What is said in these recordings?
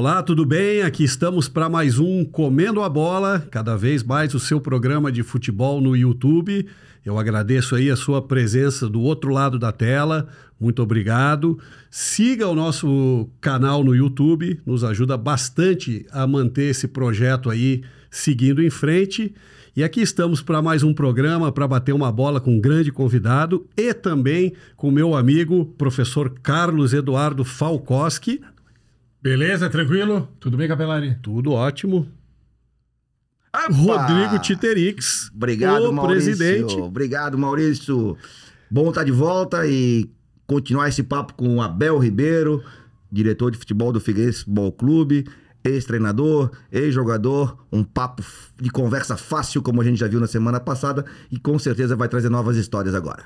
Olá, tudo bem? Aqui estamos para mais um Comendo a Bola, cada vez mais o seu programa de futebol no YouTube. Eu agradeço aí a sua presença do outro lado da tela, muito obrigado. Siga o nosso canal no YouTube, nos ajuda bastante a manter esse projeto aí seguindo em frente. E aqui estamos para mais um programa, para bater uma bola com um grande convidado e também com meu amigo, professor Carlos Eduardo Falkowski. Beleza, tranquilo? Tudo bem, Capelari? Tudo ótimo. Opa! Rodrigo Titerix, Obrigado, o Maurício. presidente. Obrigado, Maurício. Bom estar de volta e continuar esse papo com o Abel Ribeiro, diretor de futebol do Figueirense Futebol Clube, ex-treinador, ex-jogador, um papo de conversa fácil, como a gente já viu na semana passada, e com certeza vai trazer novas histórias agora.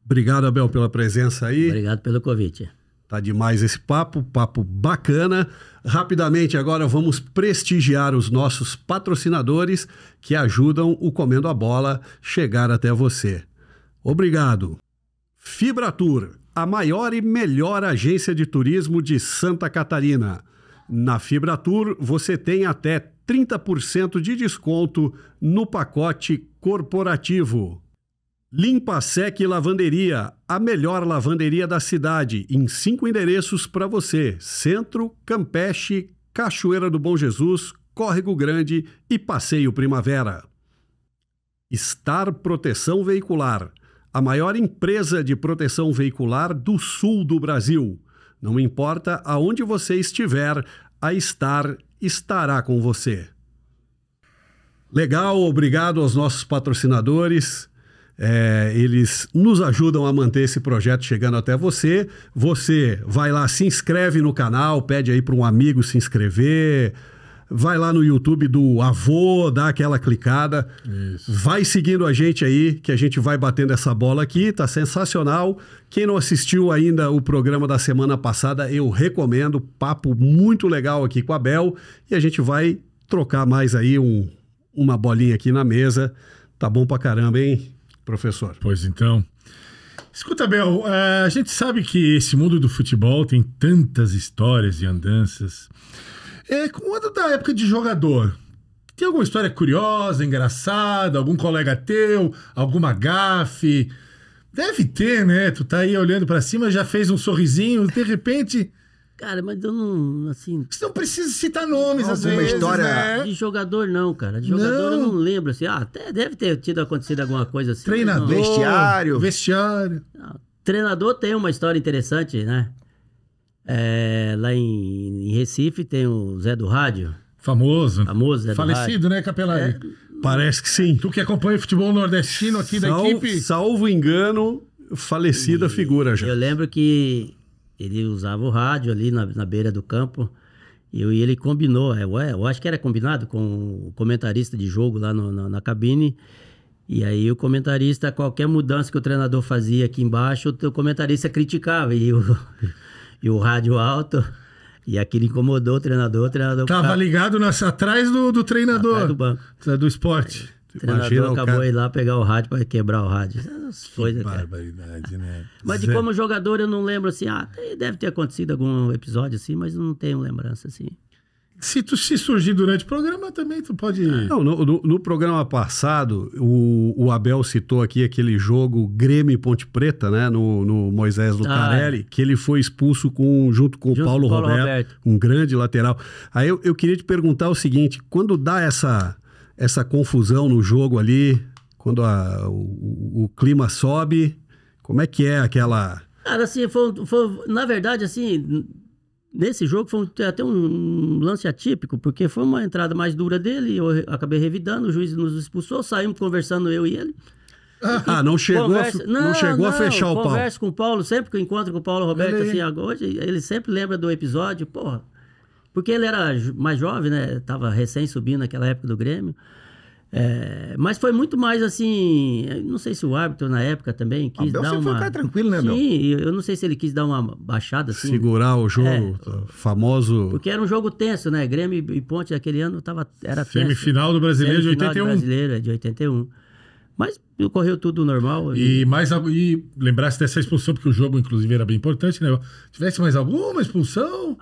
Obrigado, Abel, pela presença aí. Obrigado pelo convite. Tá demais esse papo bacana. Rapidamente agora vamos prestigiar os nossos patrocinadores que ajudam o Comendo a Bola chegar até você. Obrigado. Fibratur, a maior e melhor agência de turismo de Santa Catarina. Na Fibratur você tem até 30% de desconto no pacote corporativo. Limpa Sec Lavanderia, a melhor lavanderia da cidade, em 5 endereços para você: Centro, Campeche, Cachoeira do Bom Jesus, Córrego Grande e Passeio Primavera. Star Proteção Veicular, a maior empresa de proteção veicular do sul do Brasil. Não importa aonde você estiver, a Star estará com você. Legal, obrigado aos nossos patrocinadores. Eles nos ajudam a manter esse projeto chegando até você. Você vai lá, se inscreve no canal, pede aí para um amigo se inscrever, vai lá no YouTube do avô, dá aquela clicada. Isso. Vai seguindo a gente aí, que a gente vai batendo essa bola aqui, tá sensacional. Quem não assistiu ainda o programa da semana passada, eu recomendo, papo muito legal aqui com a Bel, e a gente vai trocar mais aí uma bolinha aqui na mesa. Tá bom pra caramba, hein, professor? Pois então. Escuta, Bel, a gente sabe que esse mundo do futebol tem tantas histórias e andanças. Quando da época de jogador, tem alguma história curiosa, engraçada, algum colega teu, alguma gafe? Deve ter, né? Tu tá aí olhando pra cima, já fez um sorrisinho, de repente... Cara, mas eu não, assim... Você não precisa citar nomes, às Alguma vezes, história... né? De jogador não, cara. De jogador eu não lembro, assim. Até deve ter acontecido alguma coisa assim. Treinador, vestiário. Não, treinador tem uma história interessante, né? Lá em Recife tem o Zé do Rádio. Famoso Zé do Falecido, Rádio. Né, Capelari? Parece que sim. Tu que acompanha o futebol nordestino aqui da equipe... Salvo engano, falecida figura já. Eu lembro que ele usava o rádio ali na beira do campo e ele combinou, eu acho que era combinado com o comentarista de jogo lá na cabine. E aí o comentarista, qualquer mudança que o treinador fazia aqui embaixo, o comentarista criticava. E o rádio alto, e aquilo incomodou o treinador Tava ligado atrás do treinador. Atrás do banco. Do esporte. O treinador acabou ir lá pegar o rádio para quebrar o rádio. Essas coisas, barbaridade, né? Mas de como jogador eu não lembro assim. Deve ter acontecido algum episódio assim, mas não tenho lembrança assim. Se surgir durante o programa, também tu pode... Não, no programa passado, o Abel citou aqui aquele jogo Grêmio e Ponte Preta, né? No Moisés Lucarelli, que ele foi expulso junto com o Paulo Roberto, um grande lateral. Aí eu queria te perguntar o seguinte, quando dá essa confusão no jogo ali, quando o clima sobe, como é que é aquela... Cara, assim, na verdade, assim... Nesse jogo foi até um lance atípico, porque foi uma entrada mais dura dele, eu acabei revidando, o juiz nos expulsou, saímos conversando eu e ele. Não chegou a fechar o pau. Converso com o Paulo, sempre que eu encontro com o Paulo Roberto, assim, hoje, ele sempre lembra do episódio, porra. Porque ele era mais jovem, né? Tava recém subindo naquela época do Grêmio. Mas foi muito mais assim, não sei se o árbitro na época também quis dar uma... foi um cara tranquilo, né, meu? Sim, eu não sei se ele quis dar uma baixada assim. Segurar o jogo, famoso... Porque era um jogo tenso, né? Grêmio e Ponte daquele ano era tenso. Semifinal do Brasileiro de 81. Brasileiro de 81. Mas ocorreu tudo normal. E lembrasse dessa expulsão, porque o jogo, inclusive, era bem importante, né? Tivesse mais alguma expulsão?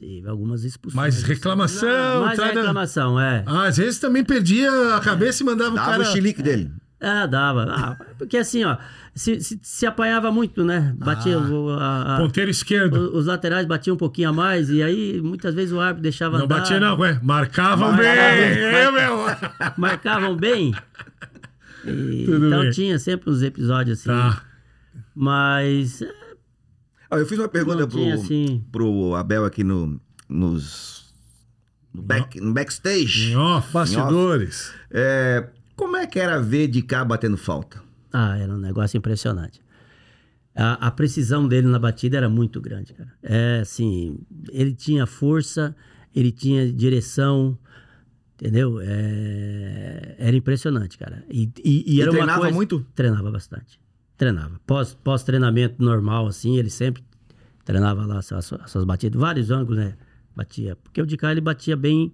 Teve algumas expulsões. Mas reclamação... Mais reclamação, é. Às vezes também perdia a cabeça e mandava Dava o cara... o chilique dele. Dava. Porque assim, ó, se apanhava muito, né? Batia Ponteiro esquerdo. os laterais batiam um pouquinho a mais, e aí muitas vezes o árbitro deixava Não andar. batia não, ué. Marcavam bem. Marcavam bem. Tudo Então bem. tinha sempre uns episódios assim. Tá. Mas Eu fiz uma pergunta Não tinha, assim. pro Abel aqui no backstage. Em off. Bastidores. Como é que era ver de cá batendo falta? era um negócio impressionante. A precisão dele na batida era muito grande, cara. Assim, ele tinha força, ele tinha direção, entendeu? Era impressionante, cara. E era uma treinava coisa... muito? Treinava bastante. Treinava. Pós-treinamento normal, assim, ele sempre treinava lá as suas batidas. Vários ângulos, né? Batia. Porque o de cá ele batia bem...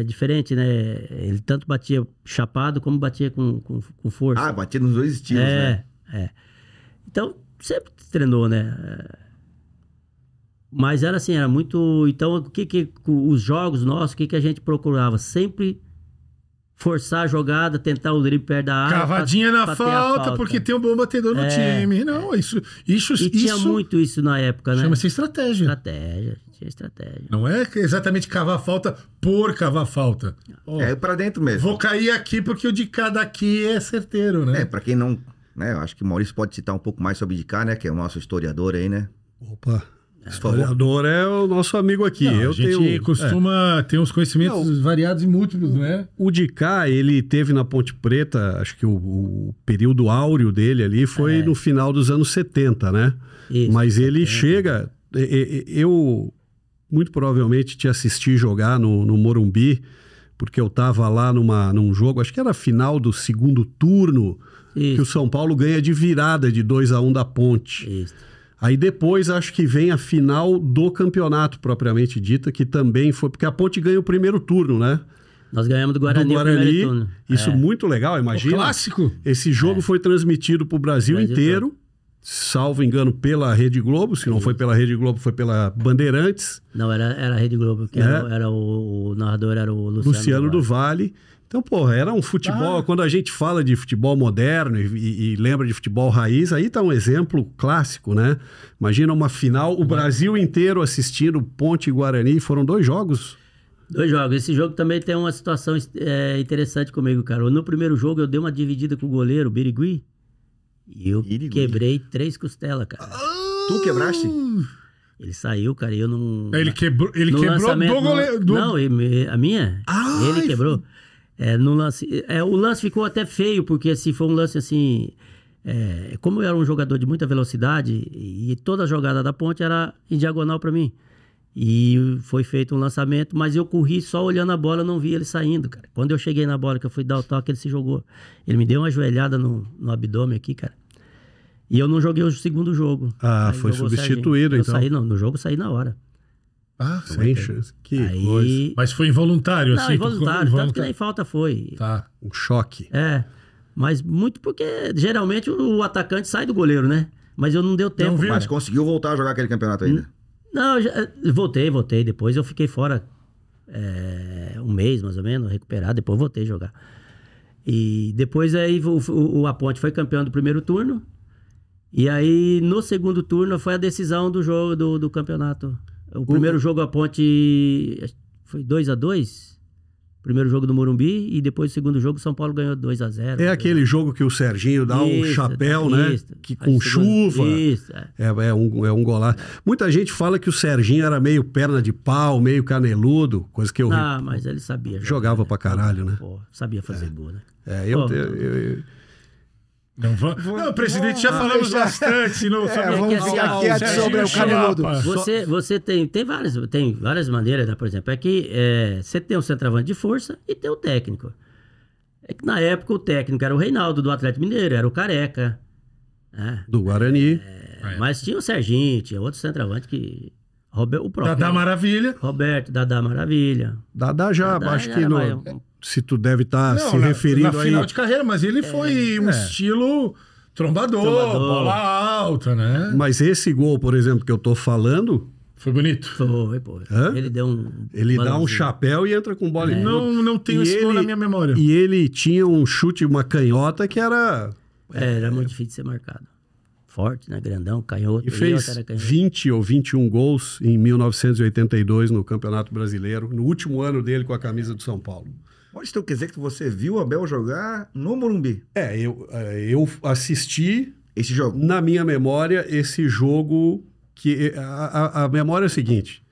diferente, né? Ele tanto batia chapado como batia com força. Batia nos dois estilos, né? Então, sempre treinou, né? Mas era assim, era muito... Então, os jogos nossos, o que a gente procurava? Sempre forçar a jogada, tentar o drible perto da área. Cavadinha na pra ter a falta, porque tem um bom batedor no time. Não, isso E tinha muito isso na época, né? chama-se estratégia. Tinha estratégia. Não é exatamente cavar falta por cavar falta. Pra dentro mesmo. Vou cair aqui porque o de cá daqui é certeiro, né? Pra quem não... né, eu acho que o Maurício pode citar um pouco mais sobre o de cá, né? Que é o nosso historiador aí, né? Opa. O Por favor. historiador é o nosso amigo aqui. Não, a gente costuma ter uns conhecimentos variados e múltiplos, não é? O de cá, ele teve na Ponte Preta, acho que o período áureo dele ali foi no final dos anos 70, né? Isso, Mas ele 70. chega... Eu muito provavelmente te assisti jogar no Morumbi, porque eu tava lá num jogo, acho que era a final do segundo turno, que o São Paulo ganha de virada de 2-1 da Ponte. Isso. Aí depois acho que vem a final do campeonato propriamente dita, que também foi... Porque a Ponte ganha o primeiro turno, né? Nós ganhamos do Guarani, o primeiro turno. Isso muito legal, imagina. O clássico. Esse jogo foi transmitido para o Brasil inteiro, salvo engano, pela Rede Globo. Se não foi pela Rede Globo, foi pela Bandeirantes. Não, era a Rede Globo, que era o narrador era o Luciano do Vale. Então, porra, era um futebol... Quando a gente fala de futebol moderno e lembra de futebol raiz, aí tá um exemplo clássico, né? Imagina uma final, o Brasil inteiro assistindo Ponte e Guarani. Foram 2 jogos. 2 jogos. Esse jogo também tem uma situação interessante comigo, cara. No primeiro jogo, eu dei uma dividida com o goleiro, o Birigui, e eu quebrei 3 costelas, cara. Tu quebraste? Ele saiu, cara, e eu não... Ele quebrou do goleiro. Não, a minha? Ele quebrou. No lance, o lance ficou até feio, porque assim, foi um lance assim... como eu era um jogador de muita velocidade, e toda a jogada da Ponte era em diagonal pra mim. E foi feito um lançamento, mas eu corri só olhando a bola, não vi ele saindo, cara. Quando eu cheguei na bola, que eu fui dar o toque, ele se jogou. Ele me deu uma joelhada no abdômen aqui, cara. E eu não joguei o segundo jogo. Aí foi substituído, então. No jogo eu saí na hora. Sem chance. Que coisa. Mas foi involuntário, não, assim? Involuntário, tanto que nem falta foi. Tá. Um choque. Mas muito porque geralmente o atacante sai do goleiro, né? Mas eu não deu tempo. Mas conseguiu voltar a jogar aquele campeonato ainda? Não, voltei. Depois eu fiquei fora 1 mês, mais ou menos, recuperado. Depois voltei a jogar. E depois aí a Ponte foi campeão do primeiro turno. E aí no segundo turno foi a decisão do jogo do campeonato. O primeiro jogo a Ponte foi 2-2. Primeiro jogo do Morumbi, e depois o segundo jogo o São Paulo ganhou 2-0. É aquele jogo que o Serginho dá um chapéu, né? Que com chuva. É um golaço. Muita gente fala que o Serginho era meio perna de pau, meio caneludo, coisa que eu... mas ele sabia. Jogava pra caralho, né? Sabia fazer gol, né? Não, presidente, já falamos bastante. Vamos ficar quietos sobre o caneludo. Você tem várias maneiras, né? Por exemplo, você tem um centroavante de força e tem o técnico. É que na época o técnico era o Reinaldo do Atlético Mineiro, era o Careca. Do Guarani. Mas tinha o Serginho, tinha outro centroavante que... o próprio Dadá Maravilha. Roberto, Dadá Maravilha. Dadá acho que se tu deve estar se referindo na aí... final de carreira, mas ele foi um estilo trombador, bola alta, né? Mas esse gol, por exemplo, que eu tô falando, Foi bonito? Foi, pô. Hã? Ele deu um... Ele dá um balancinho. chapéu e entra com bola em tudo. Não tenho E esse gol ele- na minha memória. E ele tinha um chute, uma canhota que era... Era muito difícil de ser marcado. Forte, né? Grandão, canhoto. E fez era canhoto. 20 ou 21 gols em 1982 no Campeonato Brasileiro, no último ano dele com a camisa do São Paulo. Pode então quer dizer que você viu o Abel jogar no Morumbi, Eu assisti, esse jogo? na minha memória, esse jogo que... A memória é o seguinte,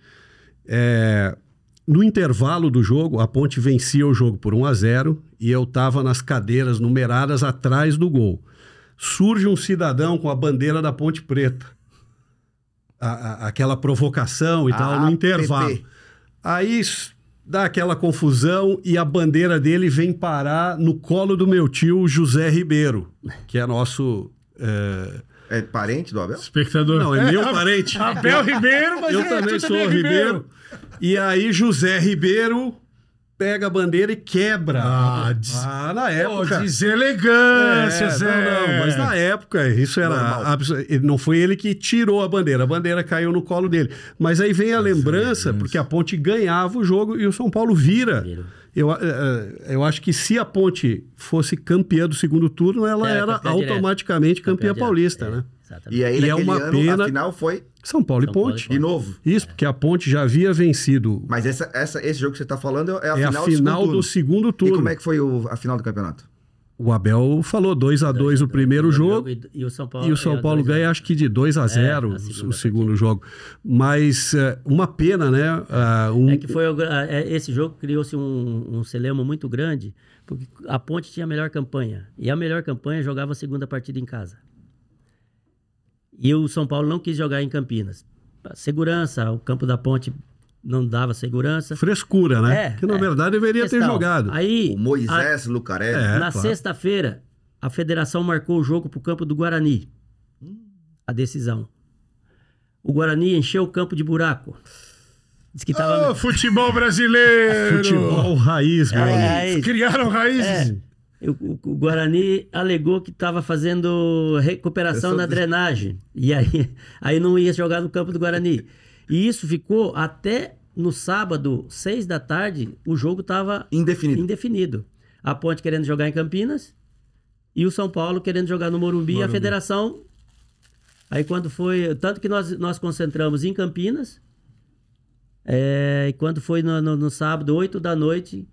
no intervalo do jogo, a Ponte vencia o jogo por 1-0 e eu estava nas cadeiras numeradas atrás do gol. Surge um cidadão com a bandeira da Ponte Preta. Aquela provocação e tal no intervalo. PP. Aí dá aquela confusão e a bandeira dele vem parar no colo do meu tio José Ribeiro, que é nosso... É parente do Abel? Espectador. Não, é meu parente. Abel Ribeiro, mas Eu também sou Ribeiro. E aí José Ribeiro pega a bandeira e quebra. Na época. Deselegância, Zé. Não, mas na época isso era... Não foi ele que tirou a bandeira caiu no colo dele. Mas aí vem a lembrança, porque a Ponte ganhava o jogo e o São Paulo vira. Eu acho que se a Ponte fosse campeã do segundo turno, ela era campeã automaticamente campeã direto. paulista, né? Exatamente. E aí, E é naquele uma ano, pena- a final foi São Paulo e São Paulo e Ponte. de novo. Isso, porque a Ponte já havia vencido. Mas esse jogo que você está falando é a É final, a final do segundo segundo turno. turno. E como é que foi a final do campeonato? O Abel falou 2-2 o primeiro jogo. E o São Paulo, E o São Paulo ganha, acho que de 2-0 a segunda o segundo jogo. Mas uma pena, né? É que foi esse jogo criou-se um celeuma muito grande, porque a Ponte tinha a melhor campanha. E a melhor campanha jogava a segunda partida em casa. E o São Paulo não quis jogar em Campinas. Segurança, o campo da Ponte não dava segurança. Frescura, né? Que na verdade deveria ter Questão. jogado. Aí, O Moisés Lucarelli. na claro. sexta-feira, a federação marcou o jogo para o campo do Guarani. A decisão. O Guarani encheu o campo de buraco. Diz que tava... Futebol brasileiro! Futebol raiz, meu amigo. É, Criaram raízes. o Guarani alegou que estava fazendo recuperação na drenagem. E aí não ia jogar no campo do Guarani. E isso ficou até no sábado, 6 da tarde, o jogo estava indefinido. A Ponte querendo jogar em Campinas e o São Paulo querendo jogar no Morumbi. E a federação... Aí quando foi... Tanto que nós concentramos em Campinas. E quando foi no sábado, 8 da noite...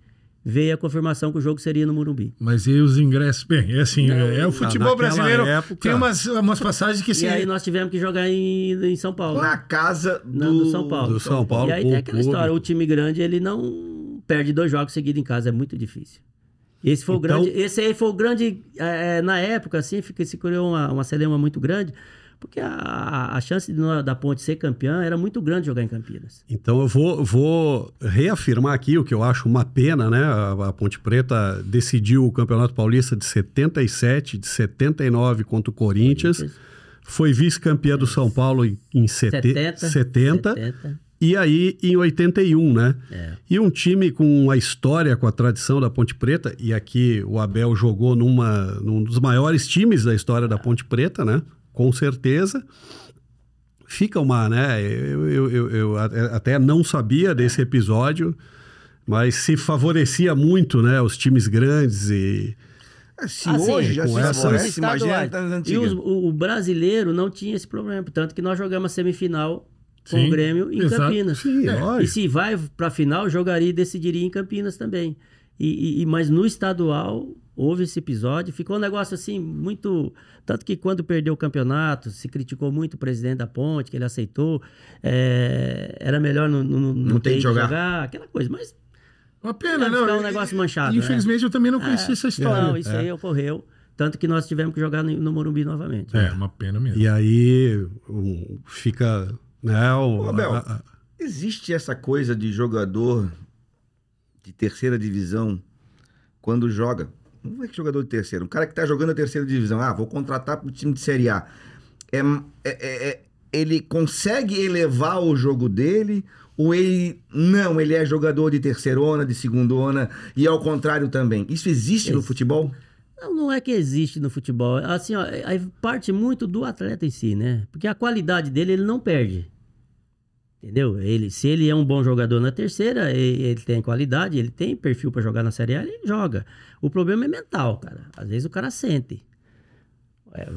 veio a confirmação que o jogo seria no Morumbi. Mas e os ingressos? Bem, é assim, o futebol naquela brasileiro época- tem umas passagens que assim... E aí nós tivemos que jogar em São Paulo. Na casa do São Paulo. do São Paulo, E aí com tem o aquela público. história, o time grande, ele não perde 2 jogos seguidos em casa, é muito difícil. Esse foi Então- o grande, esse aí foi o grande, na época, assim, se criou uma celeuma muito grande, porque a chance da Ponte ser campeã era muito grande jogar em Campinas. Então eu vou reafirmar aqui o que eu acho uma pena, né? A Ponte Preta decidiu o Campeonato Paulista de 77, de 79 contra o Corinthians. Foi vice-campeã do São Paulo em 70. E aí em 81, né? E um time com a história, com a tradição da Ponte Preta, e aqui o Abel jogou num dos maiores times da história da Ponte Preta, né? Com certeza. Fica uma, né? Eu até não sabia desse episódio, mas se favorecia muito, né? Os times grandes e... Se hoje já com se essa- favorece, imagina estaduais. nas E antigas. o brasileiro não tinha esse problema, tanto que nós jogamos a semifinal com Sim, o Grêmio em exato. Campinas. Sim, E lógico. se vai para a final, jogaria e decidiria em Campinas também. Mas no estadual houve esse episódio, ficou um negócio assim muito... Tanto que quando perdeu o campeonato, se criticou muito o presidente da Ponte, que ele aceitou, era melhor não ter tem que ido jogar. aquela coisa, mas Uma pena, ia não. ficar um negócio manchado, Infelizmente eu também não conheci essa história. Não, isso aí ocorreu, tanto que nós tivemos que jogar no Morumbi novamente. É, uma pena mesmo. E aí fica, né? Ô, Abel, existe essa coisa de jogador de terceira divisão quando joga? Não é que jogador de terceira. Um cara que tá jogando a terceira divisão. Vou contratar pro time de Série A. Ele consegue elevar o jogo dele ou ele é jogador de terceirona, de segundona e ao contrário também? Isso existe no futebol? Não é que existe no futebol. Assim, ó, aí parte muito do atleta em si, né? Porque a qualidade dele ele não perde. Entendeu? Se ele é um bom jogador na terceira, ele tem qualidade, ele tem perfil para jogar na Série A, ele joga. O problema é mental, cara. Às vezes o cara sente.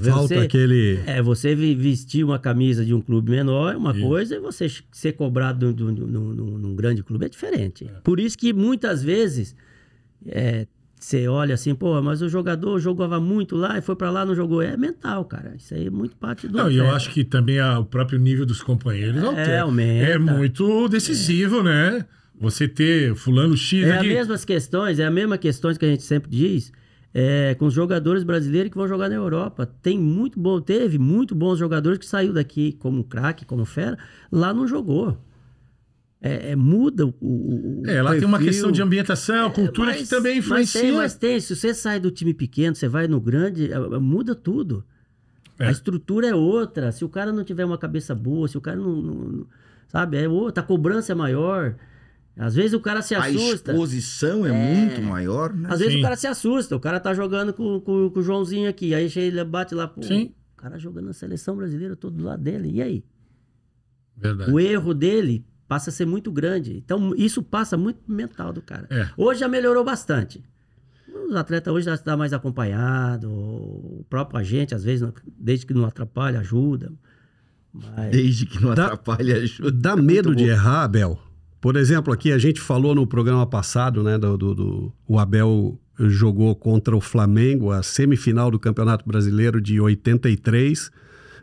Falta aquele... Você vestir uma camisa de um clube menor é uma coisa, e você ser cobrado num grande clube é diferente. Por isso que muitas vezes você olha assim, pô, mas o jogador jogava muito lá e foi pra lá, não jogou. É mental, cara. Isso aí é muito parte do... Não, e eu acho que também o próprio nível dos companheiros aumenta. É muito decisivo, né? Você ter fulano X aqui... É a mesma questões que a gente sempre diz... com os jogadores brasileiros que vão jogar na Europa. Teve muito bons jogadores que saiu daqui como craque, como fera, lá não jogou. Muda o lá perfil. tem uma questão de ambientação, cultura que também influencia. Mas tem. Se você sai do time pequeno, você vai no grande, muda tudo. A estrutura é outra. Se o cara não tiver uma cabeça boa, se o cara não sabe, é outra. A cobrança é maior. Às vezes o cara se assusta. A exposição é muito maior, né? Às vezes o cara se assusta. O cara tá jogando com o Joãozinho aqui. Aí ele bate lá. Pô, o cara jogando na seleção brasileira, todo do lado dele. E aí? Verdade. O erro dele passa a ser muito grande. Então isso passa muito pro mental do cara. Hoje já melhorou bastante. Os atletas hoje já estão mais acompanhados. O próprio agente, às vezes, desde que não atrapalha, ajuda. Mas... Desde que não atrapalha, ajuda. Dá medo de errar, Abel? Por exemplo, aqui a gente falou no programa passado, né, o Abel jogou contra o Flamengo, a semifinal do Campeonato Brasileiro de 83,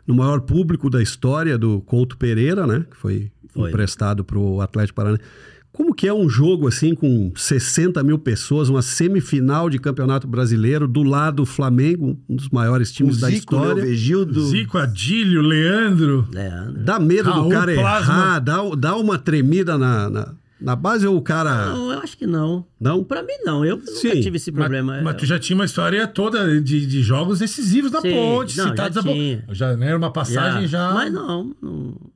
no maior público da história do Couto Pereira, né, que foi emprestado para o Atlético Paranaense. Como que é um jogo assim com 60 mil pessoas, uma semifinal de Campeonato Brasileiro, do lado do Flamengo, um dos maiores times da história. Zico, Adílio, Leandro. Dá medo do cara errar, dá uma tremida na base ou o cara... Não, eu acho que não. Não? Pra mim não, eu nunca tive esse problema. Mas tu já tinha uma história toda de jogos decisivos na Ponte, não, citados já era uma passagem já... Mas não.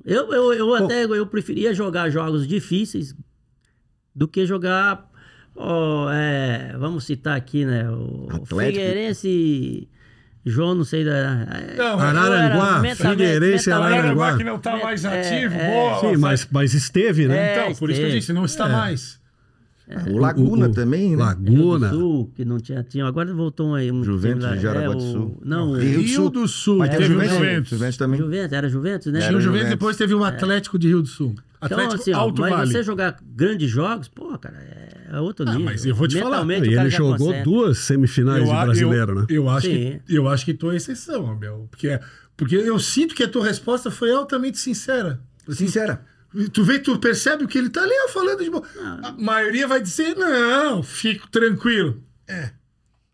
Eu preferia jogar jogos difíceis do que jogar, vamos citar aqui, né, o Figueirense, João, não sei da... Araranguá, Figueirense, Araranguá. Que não tá mais ativo, sim, mas esteve, né? Então, por isso que eu disse, não está mais. O Laguna também, né? Laguna. Rio do Sul, que não tinha, agora voltou aí um Juventus de Jaraguá do Sul. Não, Rio do Sul. Mas teve Juventus. Juventus também. Era Juventus, né? Tinha o Juventus, depois teve o Atlético de Rio do Sul. Atlético então, assim, Alto mas Vale. Você jogar grandes jogos, pô, cara, é outro nível. Mas eu vou te falar. E ele jogou 2 semifinais de brasileiro, né? Eu acho que tu é exceção, Abel. Porque eu sinto que a tua resposta foi altamente sincera. Sincera. Tu percebe o que ele tá ali falando de boa. A maioria vai dizer, não, fico tranquilo.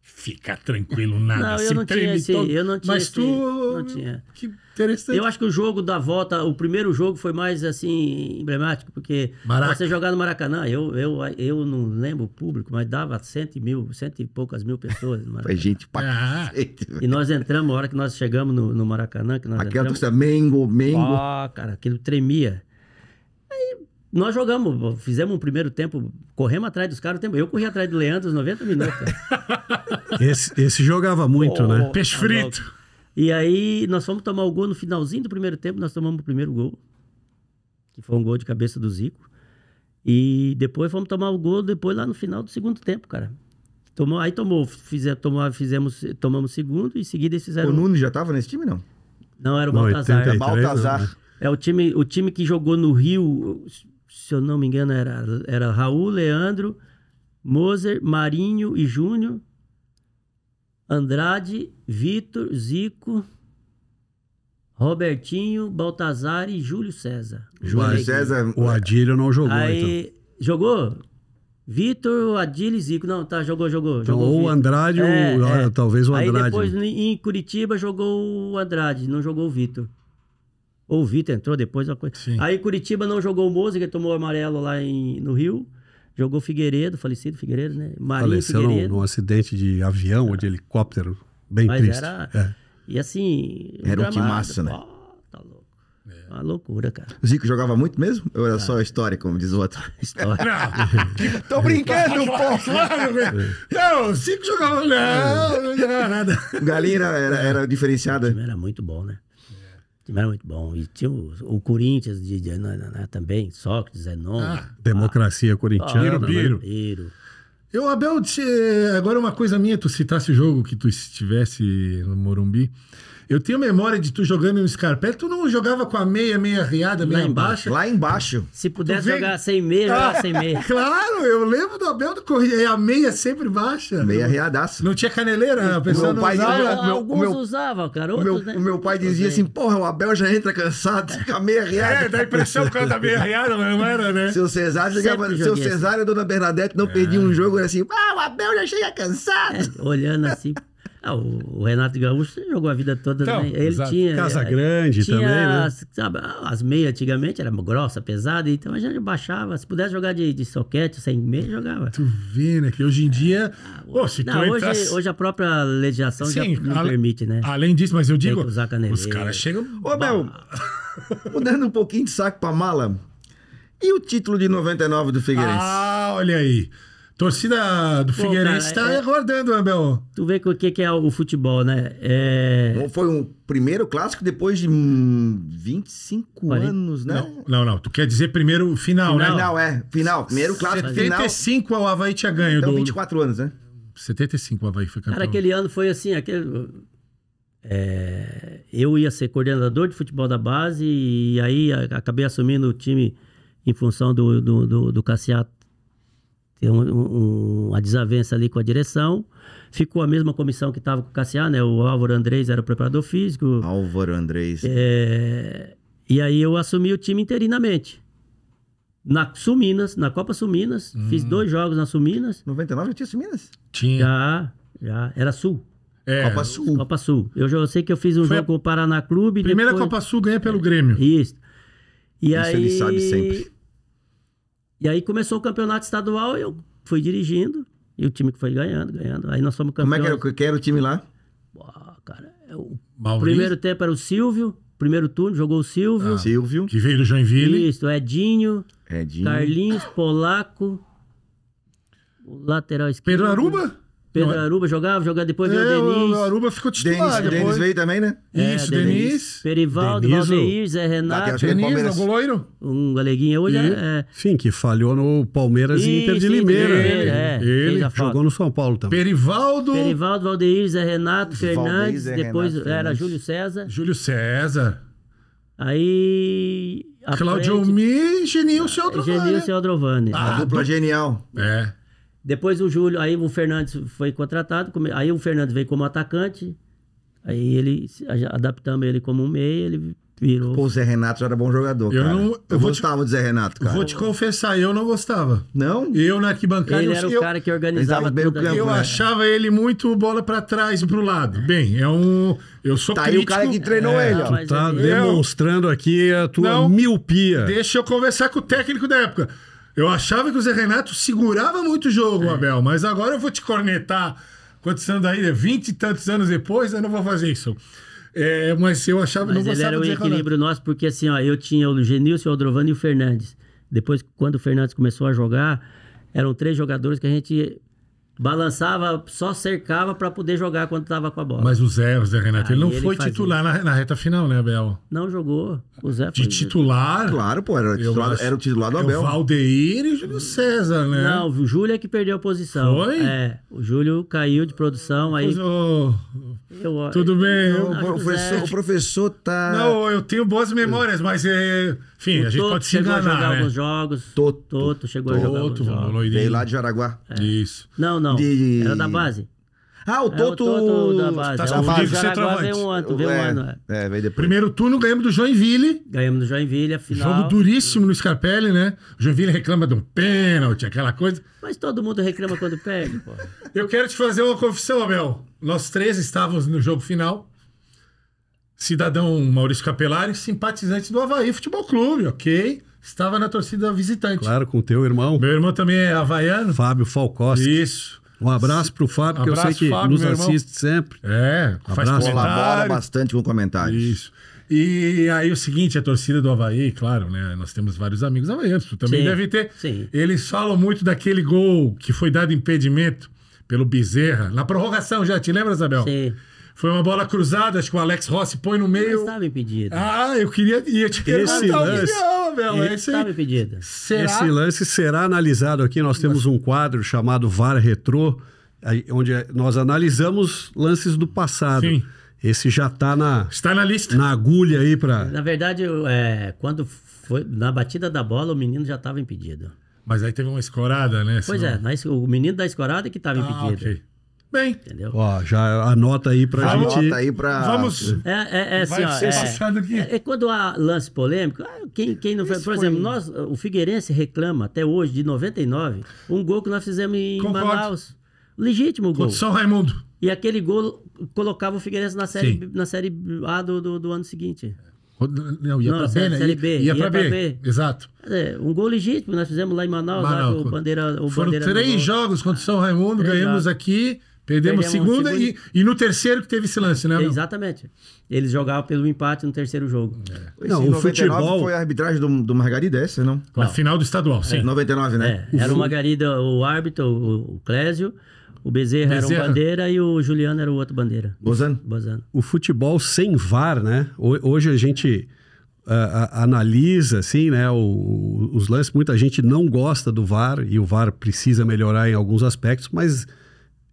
Fica tranquilo, nada. Não, eu não tinha esse... Mas tu... Não tinha. Que interessante. Eu acho que o jogo da volta, o primeiro jogo foi mais, assim, emblemático, porque você jogar no Maracanã, eu não lembro o público, mas dava 100 e poucas mil pessoas. Foi gente pra cacete. E nós entramos, a hora que nós chegamos no Maracanã, que nós aquela entramos... torcida Mengo. Cara, aquilo tremia. Aí nós jogamos, fizemos um primeiro tempo, corremos atrás dos caras. Eu corri atrás do Leandro os 90 minutos. Esse jogava muito, né? Peixe frito. E aí nós fomos tomar o gol no finalzinho do primeiro tempo, nós tomamos o primeiro gol, que foi um gol de cabeça do Zico. E depois fomos tomar o gol depois lá no final do segundo tempo, cara. Tomamos segundo e em seguida eles fizeram... O Nunes já tava nesse time, não? Não, era o Baltazar. 83, Baltazar. O time que jogou no Rio, se eu não me engano, era Raul, Leandro, Moser, Marinho e Júnior, Andrade, Vitor, Zico, Robertinho, Baltazar e Júlio César. O Adílio não jogou, aí, então. Jogou? Vitor, Adílio e Zico. Não, tá, jogou. Então, ou o Andrade, talvez o Andrade. Aí depois em Curitiba jogou o Andrade, não jogou o Vitor. Ou o Vitor entrou depois. Aí Curitiba não jogou o Moza, que tomou o amarelo lá no Rio. Jogou Figueiredo, falecido Figueiredo, né? Marinho faleceu Figueiredo. num acidente de avião ou de helicóptero. Bem mas triste. E assim... Era um timaço, né? Tá louco. Uma loucura, cara. O Zico jogava muito mesmo? Ou era só história, como diz o outro? História. Tô brincando, pô! Não, o Zico jogava... Não era nada. Galinha era diferenciada. O time era muito bom, né? time era muito bom. E tinha o Corinthians também, Sócrates, Zenon. Democracia corintiana. Biro. Eu, Abel, agora uma coisa minha, tu citasse o jogo que tu estivesse no Morumbi. Eu tenho memória de tu jogando no Scarpelli. Tu não jogava com a meia riada, meia baixa? Lá embaixo. Se pudesse jogar sem meia, jogava sem meia. Claro, eu lembro do Abel do Correia. A meia sempre baixa. Meia riadaço. Não tinha caneleira, a pessoa não usava. Alguns usavam, cara. Outros, O meu pai dizia assim, porra, o Abel já entra cansado com a meia riada. Dá impressão por causa da meia riada, não era, né? Seu Cesário e a Dona Bernadette não perdiam um jogo, era assim, o Abel já chega cansado. Olhando assim... o Renato Gaúcho jogou a vida toda também. Ele exato. tinha... Casa Grande também, né? As meias antigamente era grossa, pesada, então a gente baixava. Se pudesse jogar de soquete, sem meia, jogava. Tu vê, né? Que hoje em dia... Então, hoje a própria legislação já não permite, né? Além disso, mas eu digo, que usar caneleira. os caras chegam... Ô, Abel, mudando um pouquinho de saco pra mala, e o título de 99 do Figueirense? Olha aí. Torcida do Figueirense está aguardando, Abel. Tu vê o que é o futebol, né? Foi um primeiro clássico depois de 25 anos, né? Não. Tu quer dizer primeiro final, né? Final. Primeiro clássico, 75 o Avaí tinha ganho. Então 24 anos, né? 75 o Avaí foi campeão. Cara, aquele ano foi assim, eu ia ser coordenador de futebol da base e aí acabei assumindo o time em função do Cassiato. Tem uma desavença ali com a direção. Ficou a mesma comissão que estava com o Cassiá, né? O Álvaro Andrés era o preparador físico. Álvaro Andrés. E aí eu assumi o time interinamente. Na Copa Sul-Minas. Fiz 2 jogos na Sul-Minas. 99 já tinha Sul-Minas? Tinha. Já. Era Sul. Copa Sul. Eu já sei que eu fiz um jogo com o Paraná Clube. Primeira Copa Sul ganha pelo Grêmio. Isso. Isso ele sabe sempre. E aí começou o campeonato estadual, eu fui dirigindo, e o time que foi ganhando. Aí nós fomos campeões. Como é que era o time lá? Cara, o primeiro tempo era o Silvio, primeiro turno, jogou o Silvio. Silvio. Que veio do Joinville. Isso, Edinho. Carlinhos, Polaco, o lateral esquerdo. Pedro Aruba? Pedro Aruba jogava depois veio o Denis. O Aruba ficou titular. Denis veio também, né? Isso, Denis. Perivaldo, Valdeir, Zé Renato. Denis, o loiro. Um galeguinho hoje. Sim, que falhou no Palmeiras e Inter de Limeira. Ele jogou no São Paulo também. Perivaldo, Valdeir, Zé Renato, Fernandes. Depois era Júlio César. Aí... Claudio Mi, Genilson e Aldrovani. A dupla genial. Depois aí o Fernandes foi contratado, aí o Fernandes veio como atacante, aí adaptamos ele como um meia, ele virou... Pô, o Zé Renato já era bom jogador, cara. Eu gostava do Zé Renato, cara. Vou te confessar, eu não gostava. Não? Eu na arquibancada... Ele era o cara que organizava tudo. Eu achava ele muito bola pra trás e pro lado. Bem, eu sou crítico. Aí o cara que treinou ele, ó. Tu tá demonstrando aqui a tua miopia. Deixa eu conversar com o técnico da época. Eu achava que o Zé Renato segurava muito o jogo, Abel, mas agora eu vou te cornetar. Quantos anos aí? 20 e tantos anos depois, eu não vou fazer isso. Mas eu achava que não gostava do Zé Renato. Mas ele era o equilíbrio nosso, porque assim, ó, eu tinha o Genilson, o Aldrovani e o Fernandes. Depois, quando o Fernandes começou a jogar, eram 3 jogadores que a gente balançava, só cercava para poder jogar quando tava com a bola. Mas o Zé Renato, ele não foi titular na reta final, né, Abel? Não jogou. O Zé de titular? Claro, pô, era o titular do Abel. O Valdeir e o Júlio César, né? Não, o Júlio é que perdeu a posição. Foi? O Júlio caiu de produção, aí... Tudo bem. O professor tá... Não, eu tenho boas memórias, mas enfim, a gente pode se enganar, chegou a jogar né? alguns jogos. Toto chegou a jogar alguns jogos. Veio lá de Jaraguá. Isso. Não. Era da base. O Toto da base. Tá confundindo com o Jaraguá veio um ano. Veio depois. Primeiro turno ganhamos do Joinville. A final. Jogo duríssimo no Scarpelli, né? O Joinville reclama de um pênalti, aquela coisa. Mas todo mundo reclama quando perde, pô. Eu quero te fazer uma confissão, Abel. Nós 3 estávamos no jogo final. Cidadão Maurício Capelari, simpatizante do Avaí Futebol Clube, ok? Estava na torcida visitante. Claro, com o teu irmão. Meu irmão também é havaiano. Fábio Falcoski. Isso. Um abraço pro Fábio, que eu sei que Fábio, nos assiste sempre. Faz colabora bastante com comentários. Isso. E aí o seguinte, a torcida do Avaí, claro, né? Nós temos vários amigos havaianos, tu também deve ter. Sim. Eles falam muito daquele gol que foi dado impedimento pelo Bezerra, na prorrogação já, te lembra, Isabel? Sim. Foi uma bola cruzada, acho que o Alex Rossi põe no Mas meio. estava impedido. Ah, ia te perguntar Esse a lance- opinião, Abel. É isso aí. Estava impedido. Será? Esse lance será analisado aqui. Nós temos um quadro chamado VAR Retrô, onde nós analisamos lances do passado. Sim. Esse já está Está na lista. na agulha aí para... Na verdade, quando foi na batida da bola, o menino já estava impedido. Mas aí teve uma escorada, né? Pois é, o menino da escorada que estava impedido. Ok. Bem, Entendeu? Ó, já anota aí pra gente... Anota aí pra... vamos... Assim, Vai ó, ser passado aqui. quando há lance polêmico, quem não foi. Por exemplo, o Figueirense reclama até hoje, de 99, um gol que nós fizemos em Concordo. Manaus. Legítimo gol. Contra São Raimundo. E aquele gol colocava o Figueirense na série A do ano seguinte. Não, ia Não, pra B, né? Série B, Ia pra B. Exato. Um gol legítimo que nós fizemos lá em Manaus, lá Manaus. com o Bandeira. Foram Bandeira 3 jogos contra o São Raimundo, Três ganhamos jogos. aqui, perdemos segunda segundo. e no terceiro que teve esse lance, né? Abel? Exatamente. Eles jogavam pelo empate no terceiro jogo. Esse Não, em o 99 futebol- foi a arbitragem do Margarida, essa, não? Na final do estadual, sim. 99, né? Era o Margarida, o árbitro, o Clésio, o Bezerra era um Bezerra. bandeira e o Juliano era o outro bandeira. Gozando? Bozano. O futebol sem VAR, né? Hoje a gente analisa, assim, né? Os lances. Muita gente não gosta do VAR e o VAR precisa melhorar em alguns aspectos, mas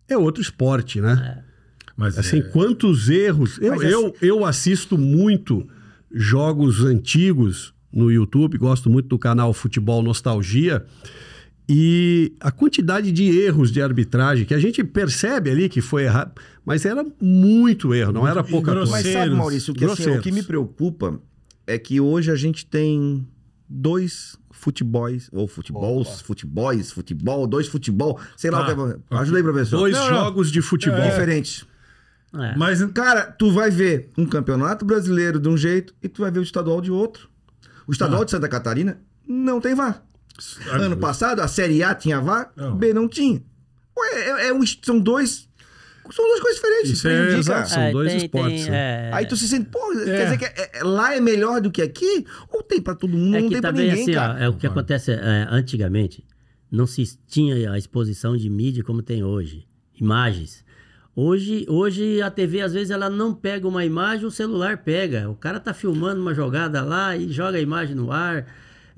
é outro esporte, né? Mas Assim, quantos erros... Eu assisto muito jogos antigos no YouTube, gosto muito do canal Futebol Nostalgia, e a quantidade de erros de arbitragem que a gente percebe ali que foi errado, mas era muito erro, não era pouca coisa. Mas sabe, Maurício, que, assim, Grosseiros. o que me preocupa é que hoje a gente tem 2 futebols, ou futebol, dois futebol, sei lá o que é. Ajuda aí, professor. Dois Não, jogos de futebol. Diferentes. É. Mas Cara, tu vai ver um campeonato brasileiro de um jeito e tu vai ver o estadual de outro. O estadual de Santa Catarina não tem VAR. Ano passado, a Série A tinha VAR, Não. B não tinha. Ué, são duas coisas diferentes. Isso pra é indicar. exato. São dois esportes, Aí tu se sente, pô, quer dizer que lá é melhor do que aqui? Ou tem pra todo mundo, É não que tem pra também, ninguém, assim, cara. o que acontece antigamente, não se tinha a exposição de mídia como tem hoje. Imagens. Hoje a TV, às vezes, ela não pega uma imagem, o celular pega. O cara tá filmando uma jogada lá e joga a imagem no ar.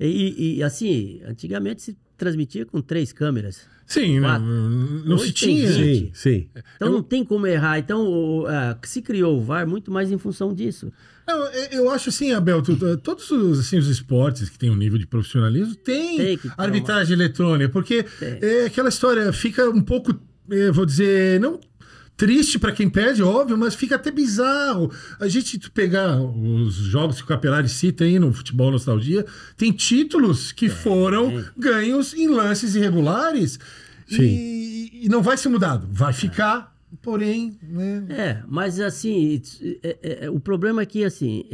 E assim, antigamente se transmitia com 3 câmeras. sim, Quatro. não se Hoje tem tinha. 20. Sim, sim. Então não tem como errar. Então se criou o VAR muito mais em função disso. Não, eu acho assim, Abel, todos os esportes que têm um nível de profissionalismo Tem têm que ter arbitragem eletrônica, porque aquela história fica um pouco, vou dizer, não triste para quem perde, óbvio, mas fica até bizarro. A gente pegar os jogos que o Capelari cita aí no Futebol Nostalgia, tem títulos que foram ganhos em lances irregulares e não vai ser mudado, vai ficar, porém, né? Mas assim, o problema é que assim,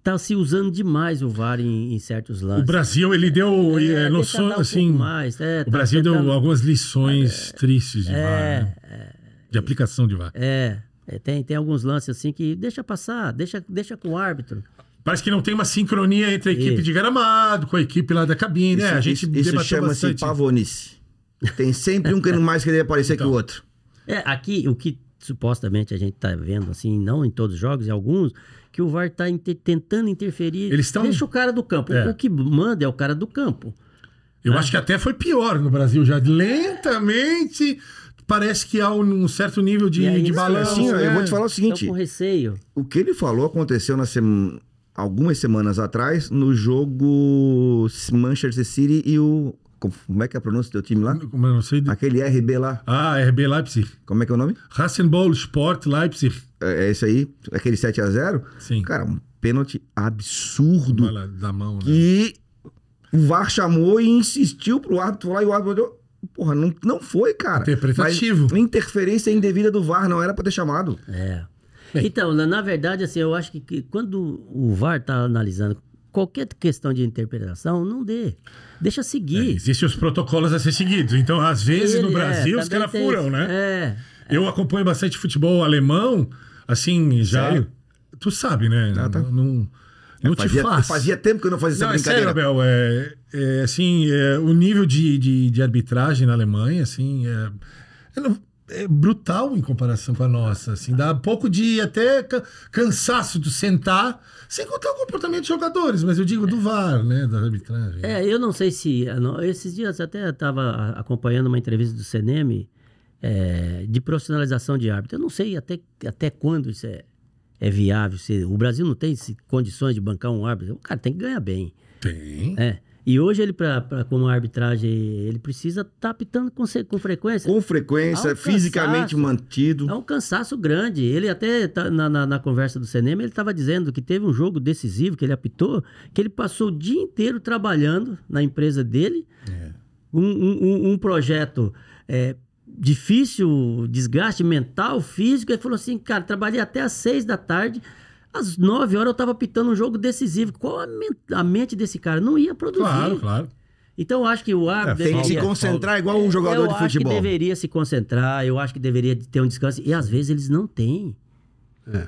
tá se usando demais o VAR em certos lances. O Brasil, ele deu noções, assim, o Brasil deu algumas lições tristes de VAR, né? De aplicação de VAR. Tem alguns lances assim que deixa passar, deixa com o árbitro. Parece que não tem uma sincronia entre a equipe de Gramado com a equipe lá da cabine, né? A gente Isso debateu chama-se bastante. pavonice. Tem sempre um que mais querer aparecer que o outro. Aqui, o que supostamente a gente tá vendo, assim, não em todos os jogos, em alguns, que o VAR tá tentando interferir. Eles tão- Deixa o cara do campo. O que manda é o cara do campo. Eu acho que até foi pior no Brasil já. Lentamente, parece que há um certo nível E aí, de isso, balanço. Assim, ó, né? eu vou te falar o Estão seguinte: com receio. o que ele falou aconteceu algumas semanas atrás no jogo Manchester City e o. Como é que é a pronúncia do teu time lá? Como eu não sei. Aquele RB lá. RB Leipzig. Como é que é o nome? Rasenball Sport Leipzig. É esse aí, aquele 7-0. Sim. Cara, um pênalti absurdo. Bola da mão, né? Que o VAR chamou e insistiu pro árbitro lá e o árbitro olhou. Porra, não foi, cara. Interpretativo. Mas interferência indevida do VAR, não era pra ter chamado. Então, na verdade, assim, eu acho que quando o VAR tá analisando qualquer questão de interpretação, não dê. Deixa seguir. Existem os protocolos a ser seguidos. Então, às vezes, no Brasil, os também caras tem furam, isso. né? Eu acompanho bastante futebol alemão, assim, já. Sério? Tu sabe, né? Ah, tá. Não te faz. Fazia tempo que eu não fazia essa Não, é sério, brincadeira. Abel, assim, o nível de arbitragem na Alemanha, assim, é brutal em comparação com a nossa. Assim, dá um pouco de até cansaço de sentar, sem contar o comportamento de jogadores, mas eu digo do VAR, né? Da arbitragem. Eu não sei se... Esses dias até estava acompanhando uma entrevista do CNM de profissionalização de árbitro. Eu não sei até quando isso é viável. O Brasil não tem condições de bancar um árbitro. O cara tem que ganhar bem. Tem. E hoje ele, como arbitragem, ele precisa estar apitando com frequência. Com frequência, fisicamente mantido. É um cansaço grande. Ele até, na conversa do cinema, ele estava dizendo que teve um jogo decisivo que ele apitou, que ele passou o dia inteiro trabalhando na empresa dele. Um projeto difícil, desgaste mental, físico. Ele falou assim, cara, trabalhei até às 6 da tarde... Às 9 horas eu estava apitando um jogo decisivo. Qual a mente desse cara? Não ia produzir. Claro, claro. Então eu acho que o árbitro tem que se concentrar igual um jogador de futebol. Eu acho que deveria se concentrar, eu acho que deveria ter um descanso. E às vezes eles não têm.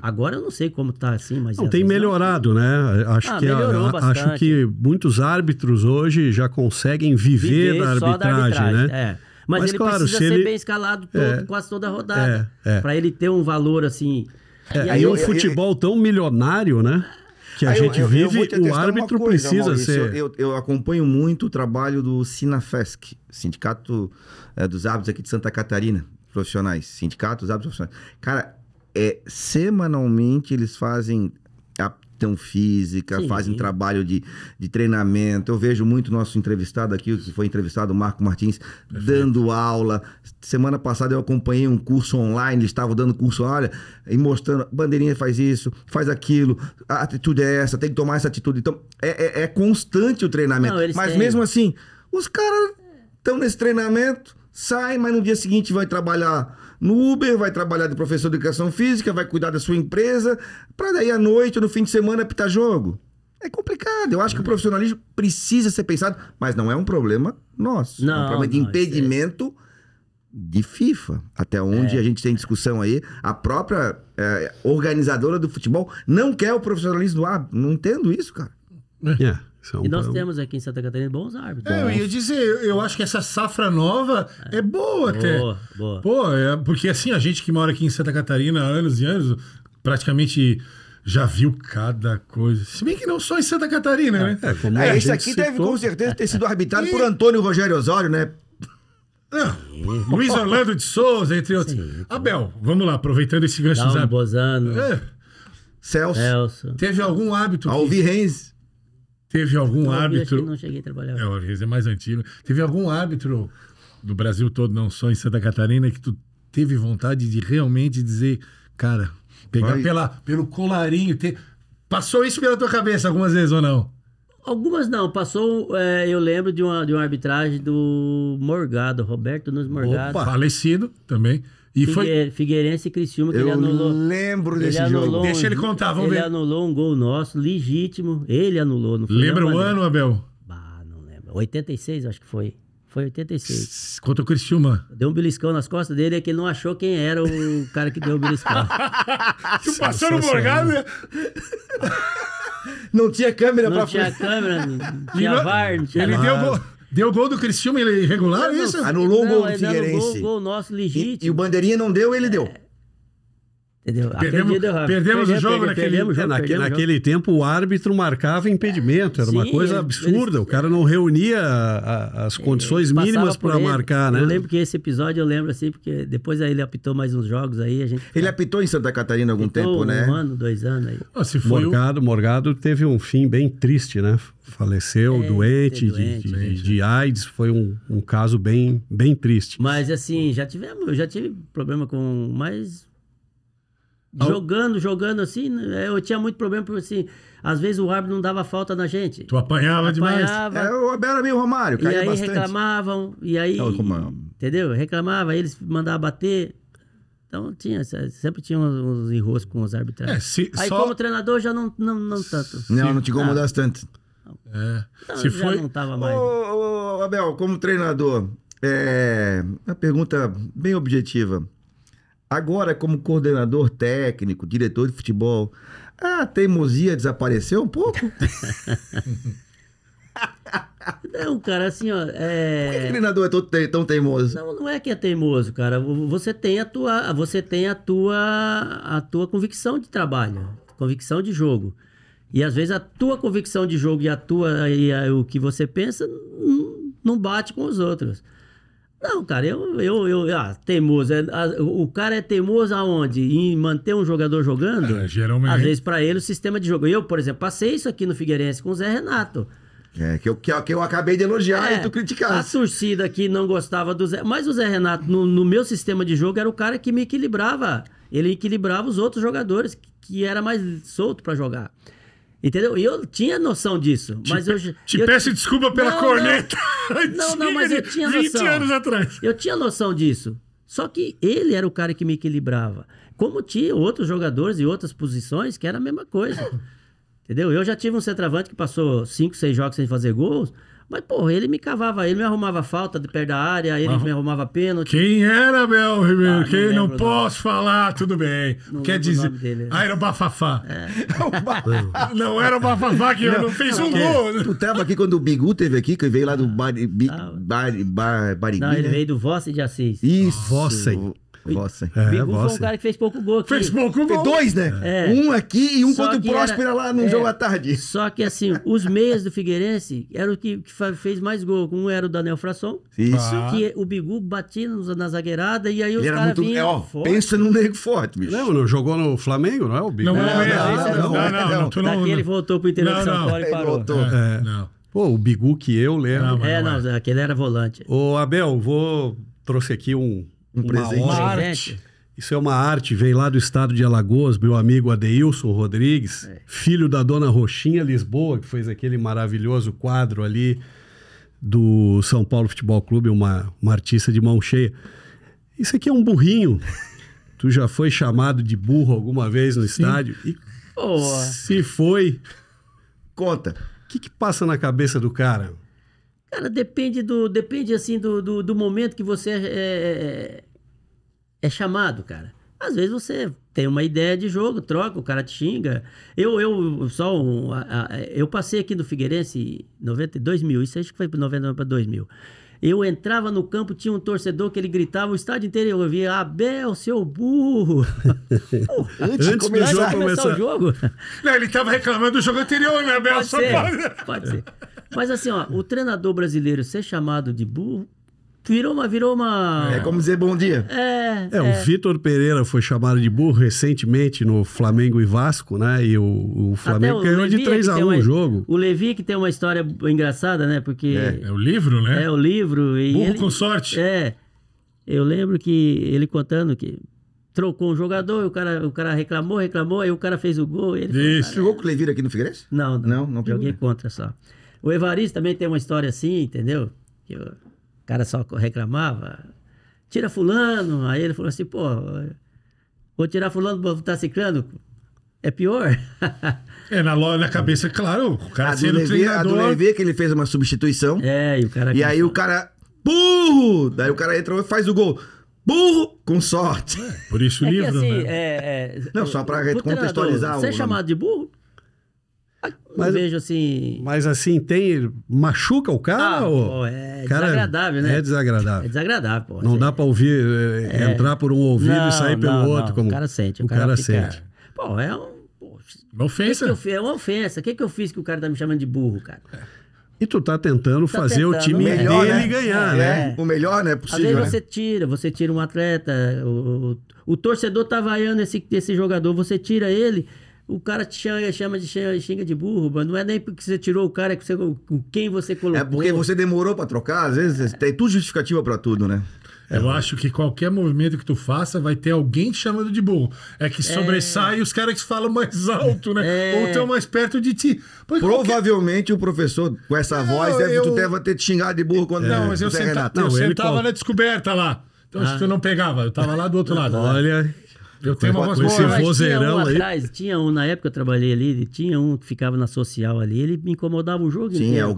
Agora eu não sei como tá assim, mas... Não, tem melhorado, né? Acho que muitos árbitros hoje já conseguem viver da arbitragem, né? Mas ele claro, precisa ser bem escalado quase toda a rodada. Para ele ter um valor assim... E aí um futebol tão milionário, né? Que a gente vive, o árbitro precisa ser... Eu acompanho muito o trabalho do Sinafesc, Sindicato dos Árbitros aqui de Santa Catarina, profissionais. Sindicato dos Árbitros profissionais. Cara, semanalmente eles fazem aptidão física, fazem trabalho de treinamento. Eu vejo muito nosso entrevistado aqui, que foi entrevistado, o Marco Martins, dando aula. Semana passada eu acompanhei um curso online, eles estavam dando curso, olha, e mostrando, bandeirinha faz isso, faz aquilo, a atitude é essa, tem que tomar essa atitude. Então, é constante o treinamento. Não, mas mesmo assim, os caras estão nesse treinamento, saem, mas no dia seguinte vai trabalhar no Uber, vai trabalhar de professor de educação física, vai cuidar da sua empresa, para daí à noite ou no fim de semana apitar jogo. É complicado. Eu acho que o profissionalismo precisa ser pensado, mas não é um problema nosso. É um problema de impedimento de FIFA. Até onde a gente tem discussão aí, a própria organizadora do futebol não quer o profissionalismo do árbitro. Não entendo isso, cara. E nós temos aqui em Santa Catarina bons árbitros. Eu ia dizer, eu acho que essa safra nova é boa até. Boa. Pô, porque assim, a gente que mora aqui em Santa Catarina há anos e anos, praticamente já viu cada coisa. Se bem que não só em Santa Catarina, né? Esse aqui deve com certeza ter sido arbitrado por Antônio Rogério Osório, né? Luiz Orlando de Souza, entre outros. Abel, vamos lá, aproveitando esse gancho. Bozano. Celso. Teve algum árbitro... Alvi Renz. Teve algum árbitro... Não cheguei a trabalhar. O Renz é mais antigo. Teve algum árbitro do Brasil todo, não só em Santa Catarina, que tu teve vontade de realmente dizer, cara, pegar pelo colarinho... Passou isso pela tua cabeça algumas vezes ou não? Algumas não. Passou, eu lembro de uma arbitragem do Morgado, Roberto Nunes Morgado. Opa, falecido também. E Figueirense e Criciúma, que ele anulou. Eu lembro desse jogo. Deixa ele contar, vamos ver. Ele anulou um gol nosso, legítimo. Ele anulou, não foi? Lembra o ano, Abel? Não lembro. 86, acho que foi. Foi 86. Contra o Criciúma. Deu um beliscão nas costas dele, é que ele não achou quem era o cara que deu o beliscão. Tu passou no Morgado, né? Não tinha câmera pra frente. Não tinha câmera, não tinha VAR, não tinha Ele deu gol do Criciúma irregular, é isso? Anulou o gol do Figueirense. Anulou o gol nosso legítimo. E o bandeirinha não deu, ele deu. Entendeu? Perdemos o jogo naquele tempo. O árbitro marcava impedimento, era uma coisa absurda. O cara não reunia as condições mínimas para marcar, né? Eu lembro que esse episódio eu lembro assim, porque depois aí ele apitou mais uns jogos aí. Ele apitou em Santa Catarina há algum tempo, né? 1 ano, 2 anos aí. Morgado teve um fim bem triste, né? Faleceu doente de AIDS, foi um caso bem triste. Mas assim, eu já tive problema com mais... Jogando assim, eu tinha muito problema, porque assim, às vezes o árbitro não dava falta na gente. Tu apanhava demais. O Abel era meio Romário, caía bastante. E aí reclamavam, entendeu? Reclamava, aí eles mandavam bater. Então sempre tinha uns enroscos com os arbitragens. Como treinador já não tanto. Não te incomodasse tanto. Já não tava mais. Abel, como treinador, uma pergunta bem objetiva. Agora, como coordenador técnico, diretor de futebol, a teimosia desapareceu um pouco? Não, cara, assim, ó. Por que o treinador é tão teimoso? Não é que é teimoso, cara. Você tem a tua convicção de trabalho, convicção de jogo. E às vezes a tua convicção de jogo e o que você pensa não bate com os outros. Não, cara, teimoso. O cara é teimoso aonde? Em manter um jogador jogando? Geralmente. Às vezes, pra ele, o sistema de jogo. Eu, por exemplo, passei isso aqui no Figueirense com o Zé Renato. Que eu acabei de elogiar e tu A criticaste. torcida aqui não gostava do Zé. Mas o Zé Renato, no meu sistema de jogo, era o cara que me equilibrava. Ele equilibrava os outros jogadores, que era mais solto pra jogar. Entendeu? E eu tinha noção disso. Mas peço desculpa pela corneta. Não, mas eu tinha noção. 20 anos atrás. Eu tinha noção disso. Só que ele era o cara que me equilibrava. Como tinha outros jogadores e outras posições que era a mesma coisa. Entendeu? Eu já tive um centroavante que passou 5, 6 jogos sem fazer gols. Mas, porra, ele me cavava, ele me arrumava falta de perto da área, ele me arrumava pênalti. Quem era, Abel Ribeiro? Quem não lembro, posso falar, tudo bem. Não Quer lembro o dizer. nome dele. Era o Bafafá. Não era o Bafafá que não fez um gol. Tu tava aqui quando o Bigu teve aqui, que veio lá do Barigui, Não, ele né? veio do Vossen de Assis. Isso. Vossen. Vossen. Bigu foi um cara que fez pouco gol aqui. Fez pouco Tem gol. 2, né? É. Um aqui e um Só contra o que Próspera lá no jogo à tarde. Só que assim, os meias do Figueirense eram o que fez mais gol. Um era o Daniel Frasson, Isso. que o Bigu batia na zagueirada e aí os Ele era caras muito. vinham forte. Pensa num nego forte, bicho. Não jogou no Flamengo, não é o Bigu? Não. Tu Daqui ele voltou pro interior de São Paulo e Ele parou. voltou. Não. Pô, o Bigu que eu lembro. Aquele era volante. Ô, Abel, trouxe aqui uma presente. obra. Presente. Isso é uma arte, veio lá do estado de Alagoas, meu amigo Adeilson Rodrigues, filho da dona Roxinha Lisboa, que fez aquele maravilhoso quadro ali do São Paulo Futebol Clube, uma artista de mão cheia. Isso aqui é um burrinho. Tu já foi chamado de burro alguma vez no estádio? E Pô, se foi, Conta. o que passa na cabeça do cara? cara, depende assim do momento que você é chamado, cara. Às vezes você tem uma ideia de jogo, troca, o cara te xinga. Eu passei aqui no Figueirense em 2000, isso acho que foi de 99 para 2000. Eu entrava no campo, tinha um torcedor que ele gritava o estádio inteiro, eu ouvia: Abel, seu burro! Antes de começar o jogo. Não, ele tava reclamando do jogo anterior, né, Abel? Pode ser. Mas assim, ó, o treinador brasileiro ser chamado de burro virou uma... É como dizer bom dia. O Vitor Pereira foi chamado de burro recentemente no Flamengo e Vasco, né? E o Flamengo ganhou de 3-1 o jogo. O Levi, que tem uma história engraçada, né? Porque... É o livro, né? É o livro. E Burro com sorte. Eu lembro que ele contando que trocou um jogador, o cara reclamou, aí o cara fez o gol. E ele Isso. Jogou com o Levira aqui no Figueirense? Não pegou, joguei né? contra só. O Evaristo também tem uma história assim, entendeu? Que o cara só reclamava. Tira fulano. Aí ele falou assim, pô, vou tirar fulano pra botar ciclano. É pior. Na cabeça, claro, o cara A do sendo treinador. Levi, que ele fez uma substituição. E o cara... E aí o cara... Burro! Daí o cara entrou e faz o gol. Burro com sorte. Por isso o que livro, assim, né? Não, só pra pro contextualizar. treinador ser chamado de burro, eu vejo assim... Mas assim, machuca o cara? É desagradável, né? É desagradável. É desagradável, pô. Não dá pra ouvir, entrar por um ouvido e sair pelo outro. Como O cara sente. O cara fica... sente. Pô, é Uma ofensa. É uma ofensa. O que eu fiz que o cara tá me chamando de burro, cara? E tu tá tentando fazer o time melhor, dele né? ganhar, né? O melhor, né? Às Possível, vezes você tira um atleta, o torcedor tá vaiando esse jogador, você tira ele, o cara te xinga de burro, mas não é nem porque você tirou o cara, é com quem você colocou. É porque você demorou pra trocar, às vezes tem tudo justificativa pra tudo, né? Eu acho que qualquer movimento que tu faça vai ter alguém te chamando de burro. É que sobressai os caras que falam mais alto, né? Ou estão mais perto de ti. Provavelmente o professor, com essa voz, tu deve ter te xingado de burro quando... Não, mas eu sentava na descoberta lá. Então acho que tu não pegava. Eu tava lá do outro lado. Olha... Eu tenho uma voz com esse boa. vozeirão aí. Tinha um, na época que eu trabalhei ali, tinha um que ficava na social ali, ele me incomodava o jogo Sim, inteiro.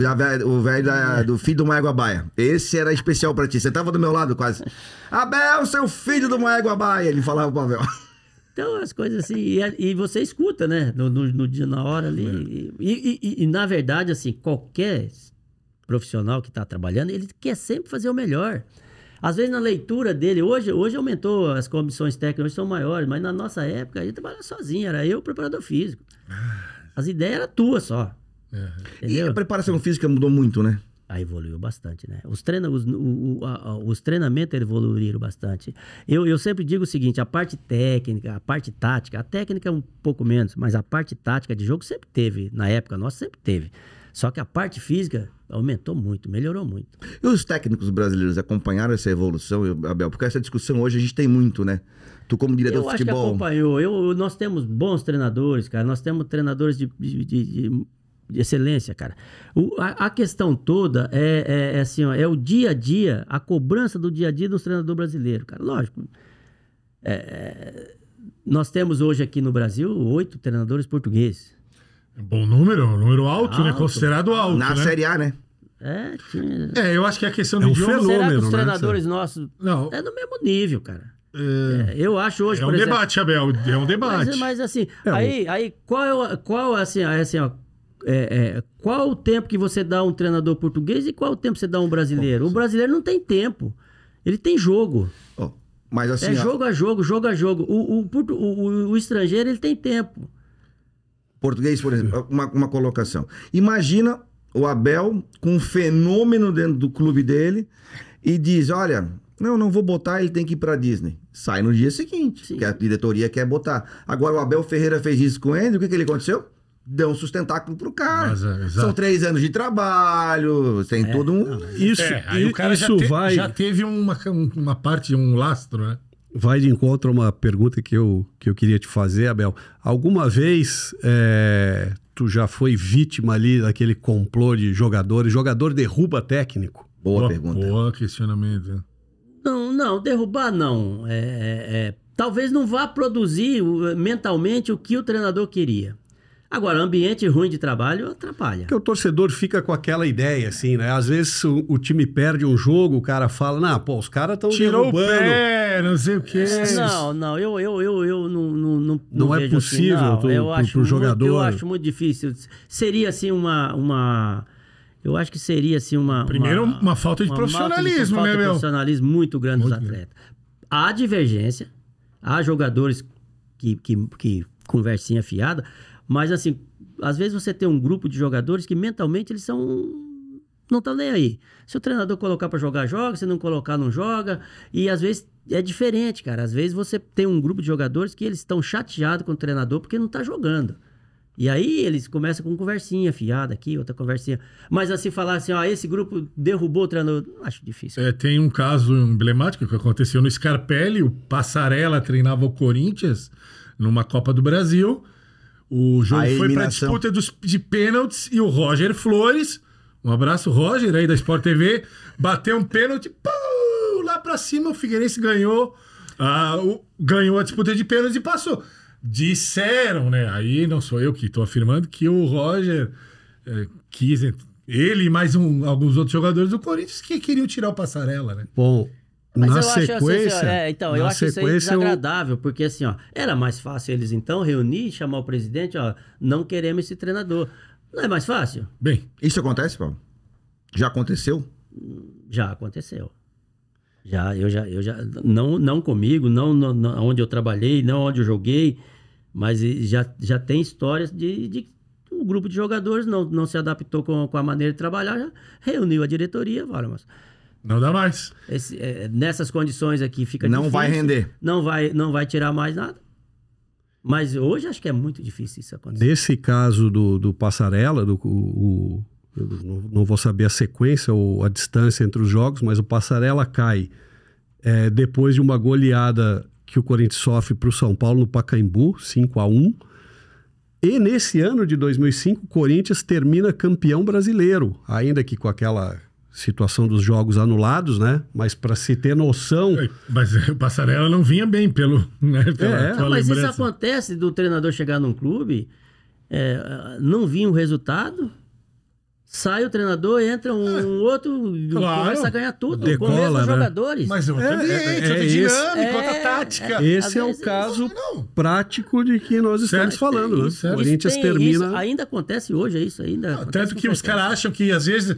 o velho do filho do Maégua Baia. Esse era especial pra ti. Você tava do meu lado quase. Abel, seu filho do Maégua Baia. Ele falava pro Abel. Então, as coisas assim... E você escuta, né? No dia, na hora ali. E na verdade, assim, qualquer profissional que está trabalhando, ele quer sempre fazer o melhor. Às vezes na leitura dele, hoje aumentou, as comissões técnicas hoje são maiores, mas na nossa época a gente trabalhava sozinho, era eu o preparador físico. As ideias eram tuas só. E a preparação física mudou muito, né? Aí evoluiu bastante, né? Os treinamentos evoluíram bastante. Eu sempre digo o seguinte, a parte técnica, a parte tática, a técnica é um pouco menos, mas a parte tática de jogo sempre teve, na época nossa sempre teve. Só que a parte física aumentou muito, melhorou muito. E os técnicos brasileiros acompanharam essa evolução, Abel? Porque essa discussão hoje a gente tem muito, né? Tu como diretor de futebol... Eu acho que acompanhou. Nós temos bons treinadores, cara. Nós temos treinadores de excelência, cara. A questão toda é assim, ó, é o dia a dia, a cobrança do dia a dia dos treinadores brasileiros, cara. Lógico. Nós temos hoje aqui no Brasil 8 treinadores portugueses. Bom número, um número alto, né? Considerado alto, na né? Série A, né? Eu acho que a questão do idioma... Será que os né? treinadores nossos Não. é do mesmo nível, cara? Eu acho hoje, por exemplo... debate, Abel, é um debate. Mas assim, aí qual assim, ó, qual o tempo que você dá a um treinador português e qual o tempo que você dá a um brasileiro? O brasileiro não tem tempo. Ele tem jogo. Mas assim, jogo a jogo. O estrangeiro, ele tem tempo. Português, por exemplo, uma colocação. Imagina o Abel com um fenômeno dentro do clube dele e diz, olha, não vou botar, ele tem que ir pra Disney. Sai no dia seguinte, que a diretoria quer botar. Agora o Abel Ferreira fez isso com ele, o que ele aconteceu? Deu um sustentáculo pro cara. São 3 anos de trabalho, tem todo um... Aí o cara já teve uma parte, um lastro, né? Vai de encontro a uma pergunta que eu queria te fazer, Abel. Alguma vez tu já foi vítima ali daquele complô de jogadores? Jogador derruba técnico? Boa pergunta. Boa questionamento. Não, derrubar não. Talvez não vá produzir mentalmente o que o treinador queria. Agora, ambiente ruim de trabalho atrapalha. Porque o torcedor fica com aquela ideia, assim, né? Às vezes o time perde um jogo, o cara fala, os caras estão derrubando. Tirou o pé, não sei o quê. Não, eu não Não é vejo possível assim, pro jogador. Eu acho muito difícil. Seria assim eu acho que seria assim Primeiro, uma falta de profissionalismo, falta né, de profissionalismo muito grande dos atletas. Há divergência, há jogadores que conversinha fiada, mas assim, às vezes você tem um grupo de jogadores que mentalmente eles não estão nem aí. Se o treinador colocar para jogar, joga. Se não colocar, não joga. E às vezes é diferente, cara. Às vezes você tem um grupo de jogadores que eles estão chateados com o treinador porque não está jogando. E aí eles começam com conversinha fiada aqui, outra conversinha. Mas assim, falar assim, esse grupo derrubou o treinador, acho difícil. Tem um caso emblemático que aconteceu no Scarpelli. O Passarella treinava o Corinthians numa Copa do Brasil. O jogo foi para disputa de pênaltis e o Roger Flores, um abraço, Roger, aí da Sport TV, bateu um pênalti, lá para cima o Figueirense ganhou a disputa de pênaltis e passou. Disseram, né? Aí não sou eu que estou afirmando que o Roger quis, ele e mais alguns outros jogadores do Corinthians que queriam tirar o Passarella, né? Bom, mas na eu sequência... eu acho isso aí desagradável, porque assim, era mais fácil eles então reunir, chamar o presidente, não queremos esse treinador. Não é mais fácil? Bem, isso acontece, Paulo? Já aconteceu? Já aconteceu. Eu já não comigo, não onde eu trabalhei, não onde eu joguei, mas já tem histórias de um grupo de jogadores não se adaptou com a maneira de trabalhar, já reuniu a diretoria, mas não dá mais. Nessas condições aqui fica não difícil. Vai render. Não vai tirar mais nada. Mas hoje acho que é muito difícil isso acontecer. Nesse caso do Passarella, eu não vou saber a sequência ou a distância entre os jogos, mas o Passarella cai depois de uma goleada que o Corinthians sofre para o São Paulo no Pacaembu, 5-1. E nesse ano de 2005, o Corinthians termina campeão brasileiro, ainda que com aquela situação dos jogos anulados, né? Mas para se ter noção... Mas o Passarella não vinha bem pela mas lembrança. Isso acontece do treinador chegar num clube, não vinha um resultado, sai o treinador, entra um outro, começa a ganhar tudo, decola, com os mesmos né? jogadores. Mas outra dinâmica, outra tática. Esse é o caso prático de que nós estamos falando, né? O Corinthians termina... Isso ainda acontece hoje, isso ainda acontece tanto que os caras acham que às vezes...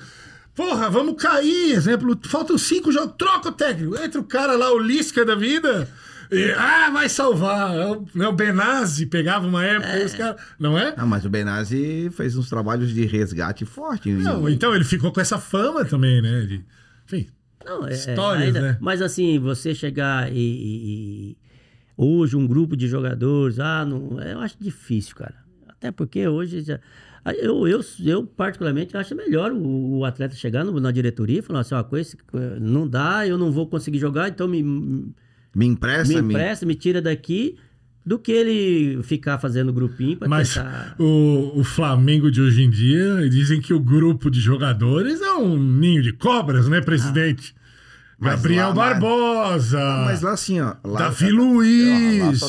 Porra, vamos cair, exemplo, faltam 5 jogos, troca o técnico, entra o cara lá, o Lisca da vida, e, vai salvar. O Benazzi pegava uma época, os caras, não é? Não, mas o Benazzi fez uns trabalhos de resgate forte. Não, então ele ficou com essa fama também, né? Enfim, Não, histórias, né? Mas assim, você chegar hoje um grupo de jogadores, não, eu acho difícil, cara. Até porque hoje eu particularmente acho melhor o atleta chegar na diretoria e falar assim, coisa não dá, eu não vou conseguir jogar, então me empresta, me tira daqui, do que ele ficar fazendo grupinho para tentar... o Flamengo de hoje em dia, dizem que o grupo de jogadores é um ninho de cobras, né, presidente? Gabriel Barbosa. Mas lá assim, ó. Davi Luiz.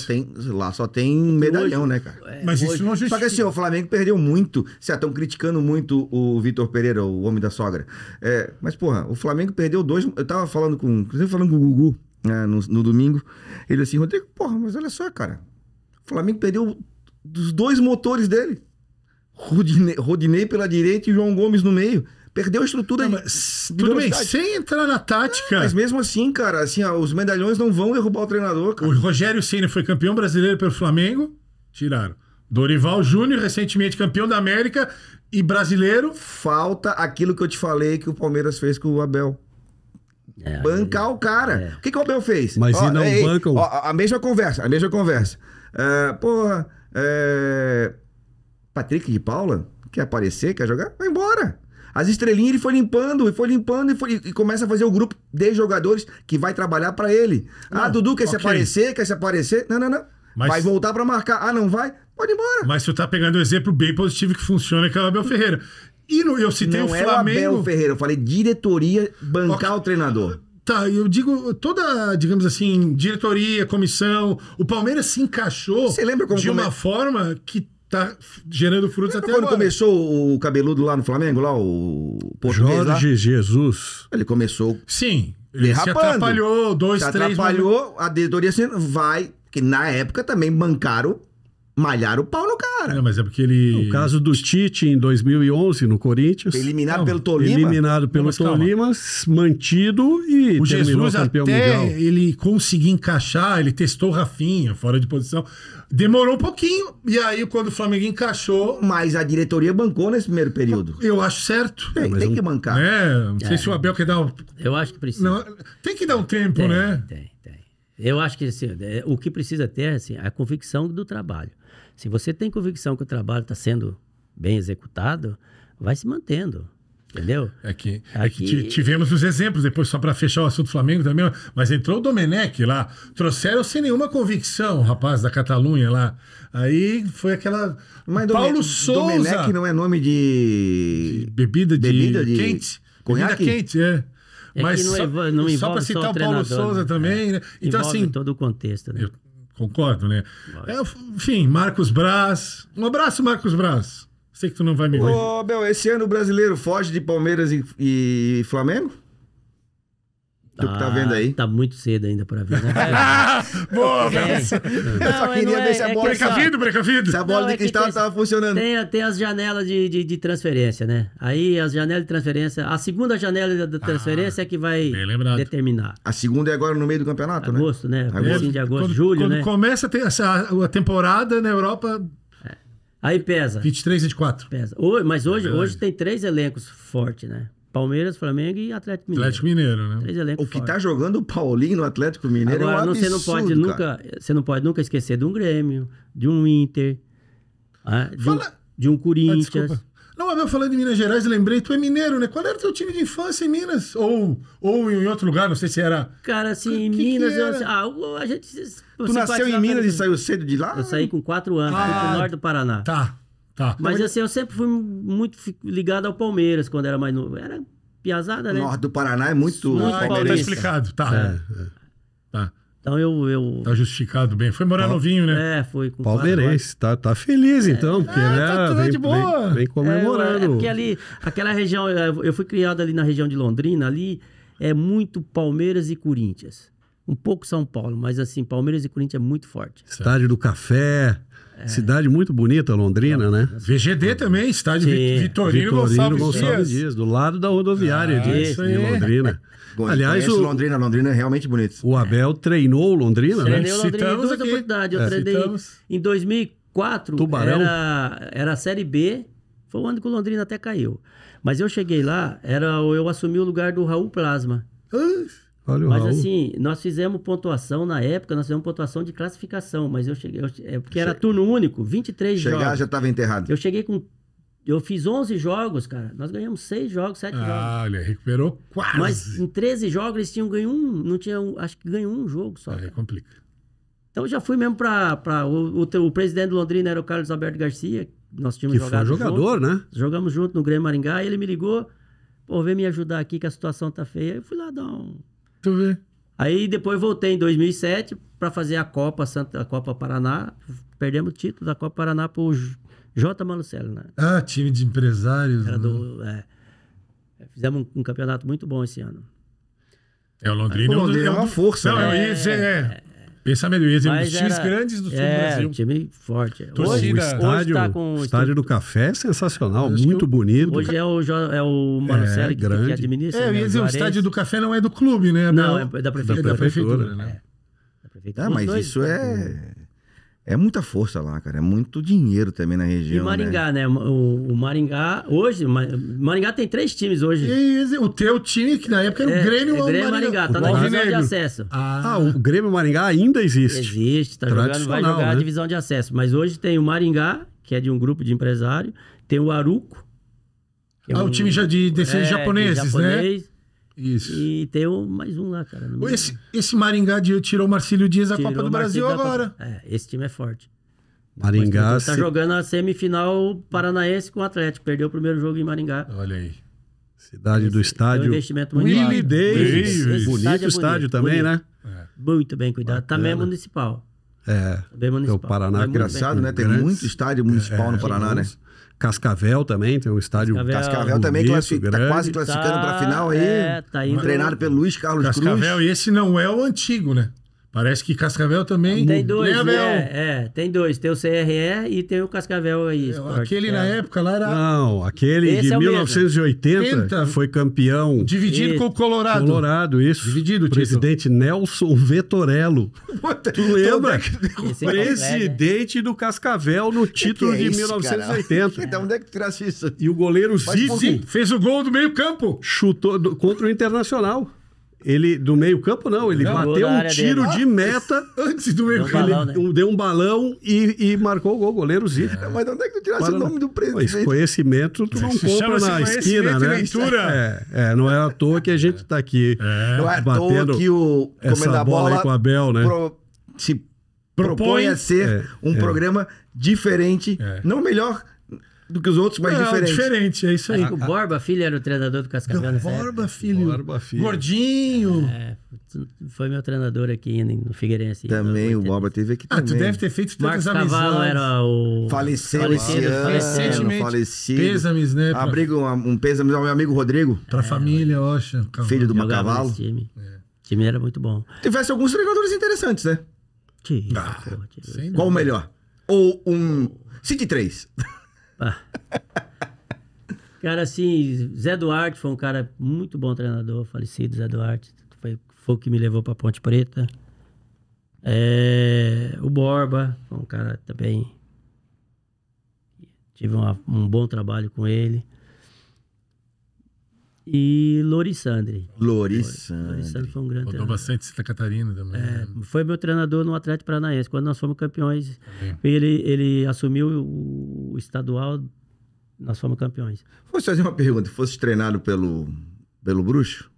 Lá só tem medalhão, né, cara? Mas isso não justifica. Só que assim, o Flamengo perdeu muito. Vocês estão criticando muito o Vitor Pereira, o homem da sogra. Mas, porra, o Flamengo perdeu 2. Eu tava falando com o Gugu no domingo. Ele assim, Rodrigo, porra, mas olha só, cara. O Flamengo perdeu dos 2 motores dele. Rodinei pela direita e João Gomes no meio. Perdeu a estrutura tudo bem, sem entrar na tática. Mas mesmo assim, cara, assim, os medalhões não vão derrubar o treinador, cara. O Rogério Ceni foi campeão brasileiro pelo Flamengo, tiraram. Dorival Júnior, recentemente campeão da América e brasileiro. Falta aquilo que eu te falei que o Palmeiras fez com o Abel. Bancar o cara. O que o Abel fez? Mas e não bancam? A mesma conversa. Patrick de Paula, quer aparecer, quer jogar? Vai embora. As estrelinhas ele foi limpando e começa a fazer o grupo de jogadores que vai trabalhar pra ele. Dudu quer se aparecer. Não. Vai voltar pra marcar. Não vai? Pode ir embora. Mas você tá pegando um exemplo bem positivo que funciona, que é o Abel Ferreira. E eu citei o Flamengo... Não é o Abel Ferreira, eu falei diretoria bancar o treinador. Tá, eu digo, toda, digamos assim, diretoria, comissão, o Palmeiras se encaixou de uma forma que tá gerando frutos até agora. Quando começou o cabeludo lá no Flamengo, lá o português Jorge Jesus. Ele começou... Sim, ele se atrapalhou, 2, 3... atrapalhou, a diretoria vai... Que na época também malharam o pau no cara. Não, mas é porque ele... O caso do Tite em 2011 no Corinthians. Eliminado pelo Tolima. Mantido e o terminou Jesus campeão até mundial. Ele conseguir encaixar, ele testou o Rafinha fora de posição. Demorou um pouquinho. E aí, quando o Flamengo encaixou... Mas a diretoria bancou nesse primeiro período. Eu acho certo. Tem que bancar. Não sei se o Abel quer dar... Eu acho que precisa. Não, tem que dar um tempo, né? Tem. Eu acho que assim, o que precisa ter assim, é a convicção do trabalho. Se você tem convicção que o trabalho está sendo bem executado, vai se mantendo. Entendeu? É que tivemos os exemplos, depois só para fechar o assunto Flamengo também, mas entrou o Domenech lá, trouxeram sem nenhuma convicção o rapaz da Catalunha lá. Aí foi aquela... Mas Paulo Souza... Domenech não é nome de... Bebida quente. Conhaque? Bebida quente, Mas não só para citar o Paulo Souza também, né? Então, envolve todo o contexto, né? Eu concordo, né? Enfim, Marcos Braz. Um abraço, Marcos Braz. Sei que tu não vai me ver. Ô, Bel, esse ano o brasileiro foge de Palmeiras e Flamengo? Tu que tá vendo aí? Tá muito cedo ainda para ver, né? Boa, eu só queria ver se a bola... Precavido. Se a bola de cristal tava funcionando. Tem as janelas de transferência, né? Aí as janelas de transferência... A segunda janela da transferência é que vai determinar. A segunda é agora no meio do campeonato, agosto, né? Agosto. De agosto, julho, quando né? Começa a ter a temporada na Europa... Aí pesa. 23 e 24. Pesa. Mas hoje tem 3 elencos fortes, né? Palmeiras, Flamengo e Atlético Mineiro. Atlético Mineiro, né? 3 elencos fortes. Tá jogando o Paulinho no Atlético Mineiro agora, é um absurdo, você não pode nunca esquecer de um Grêmio, de um Inter, de um Corinthians. Desculpa. Não, eu falando de Minas Gerais, lembrei, tu é mineiro, né? Qual era o teu time de infância em Minas? Ou em outro lugar, não sei se era... Cara, assim, em Minas... a gente... Tu nasceu em Minas e saiu cedo de lá? Eu saí com 4 anos, fui pro norte do Paraná. Tá. Mas assim, eu sempre fui muito ligado ao Palmeiras, quando era mais novo. Era piazada, né? O norte do Paraná é muito palmeirense. Tá explicado, tá. Tá. Então eu... Tá justificado bem. Foi morar novinho, né? Foi com palmeirense, tá feliz então, porque né, de boa. Vem comemorando. Porque ali, aquela região, eu fui criado ali na região de Londrina, ali é muito Palmeiras e Corinthians. Um pouco São Paulo, mas assim, Palmeiras e Corinthians é muito forte. Estádio do Café. Cidade muito bonita, Londrina, né? VGD também, estádio Sim. Vitorino Gonçalves Dias. do lado da rodoviária isso de aí. Londrina. Aliás, Conheço Londrina é realmente bonito. o Abel treinou Londrina, né? Treinei o Londrina em Citamos duas aqui. oportunidades. Eu treinei Citamos. em 2004, Tubarão. era a Série B, foi o ano que o Londrina até caiu. Mas eu cheguei lá, eu assumi o lugar do Raul Plasma. Olha o Mas Raul. assim, nós fizemos pontuação na época, nós fizemos pontuação de classificação, mas eu cheguei, porque era turno único, 23 Chegar jogos. já estava enterrado. Eu fiz 11 jogos, cara. Nós ganhamos 6 jogos, 7 jogos. Olha, recuperou quase. Mas em 13 jogos eles tinham ganho acho que ganhou um jogo só. Aí cara. complica. Então eu já fui mesmo o presidente do Londrina era o Carlos Alberto Garcia, nós tínhamos Que foi jogado jogador, junto, né? jogamos junto no Grêmio Maringá, e ele me ligou, pô, vem me ajudar aqui que a situação tá feia. Eu fui lá dar um... Tu vê. Aí depois voltei em 2007 para fazer a Copa Paraná, perdemos o título da Copa Paraná pro J. Malucelli, né? Ah, time de empresários. Era né? fizemos um campeonato muito bom esse ano. É, o Londrina, O Londrina é uma força, Não, né? eu ia dizer, pensamento, eu ia dizer, um dos Mas times era- grandes do sul do Brasil. time forte. Torcida- Hoje tá com o estádio do Café é sensacional, Acho que muito bonito. Hoje é o Malucelli que grande. administra. É, eu né, ia o dizer, o Juarez. estádio do Café não é do clube, né? Não, Abel? é da prefeitura. É da prefeitura, É. né? Da prefeitura. Ah, Os mas dois- isso é muita força lá, cara. É muito dinheiro também na E região. Maringá, né? O Maringá, hoje, Maringá tem 3 times hoje. E o teu time, que na época era o Grêmio ou o Grêmio Maringá, tá o na divisão de Alvinegro. acesso. Ah, o Grêmio Maringá ainda existe. Existe, tá jogando, vai Tradicional, jogar a né? divisão de acesso. Mas hoje tem o Maringá, que é de um grupo de empresário, tem o Aruco. que é O time já de descendentes japoneses, né? Isso. E tem mais um lá, cara. não me lembro. Esse Maringá tirou o Marcílio Dias da Tirou Copa do o Brasil Marcelo da agora. Copa. Esse time é forte. Maringá. Tá jogando a semifinal paranaense com o Atlético. Perdeu o primeiro jogo em Maringá. Olha aí. Cidade do É um estádio. investimento muito Willie alto. Davis. Esse Bonito estádio é estádio bonito, também, bonito. né? Muito bem cuidado. Também é municipal. É. Também municipal. Paraná, Vai muito Engraçado, bem. né? Tem Grandes- muito estádio municipal no Paraná, né? Cascavel também tem um estádio. Cascavel também bonito, tá grande. quase classificando pra final aí. Tá indo. Treinado pelo Luiz Carlos Cascavel, Cruz. e esse não é o antigo, né? Parece que Cascavel também. Tem dois, né, Abel? tem dois. Tem o CRE e tem o Cascavel aí. Esporte. Aquele na época lá era Não, aquele Esse de é o mesmo. 1980 foi campeão dividido Isso. com o Colorado. Colorado, isso. Dividido o título. Presidente Nelson Vettorello. Tu lembra? Esse é Presidente do Cascavel no título de 1980. Então, onde é que tu tirasse isso? E o goleiro Zico Sim, fez o gol do meio campo. chutou contra o Internacional. Ele, do meio campo, não. Ele Não, gol bateu da um área tiro dele. de meta, Antes do meio Deu um campo. balão, né? deu um balão e marcou o gol. Goleiro Zico. Mas onde é que tu tirasse Para o nome do Pô, presidente? esse conhecimento tu não Se compra chama-se na esquina, conhecimento e né? leitura. Não é à toa que a gente tá aqui Não é à toa batendo que o Comendo essa a bola aí Bola com o Abel, né? se propõe a ser um programa diferente, não melhor do que os outros, mas Não, diferente. diferente, é isso aí. O Borba Filho era o treinador do Cascavel nessa época. Borba, filho. Borba, filho. Gordinho. Foi meu treinador aqui no Figueirense. Também o Borba. Borba teve aqui Ah, também. tu deve ter feito tantas Marcos amizades. Cavalo era o... Faleceu Falecido, esse ano, recentemente. falecido. Pêsames, né? Pra, Abrigo um pêsame ao meu amigo Rodrigo, pra família, Oxa. filho do Jogava Macavalo. nesse time. O time era muito bom. Tivesse alguns treinadores interessantes, né? Sem Qual o melhor? Ou um City 3. Ah. Cara, assim, Zé Duarte foi um cara muito bom treinador, falecido Zé Duarte. Foi o que me levou pra Ponte Preta. O Borba foi um cara também. Tive um bom trabalho com ele. E Lorissandre. Lorissandre foi um grande Rodou treinador. bastante Santa Catarina também. né? Foi meu treinador no Atlético Paranaense, quando nós fomos campeões. Ele assumiu o estadual, nós fomos campeões. Fosse fazer uma pergunta, fosse treinado pelo Bruxo?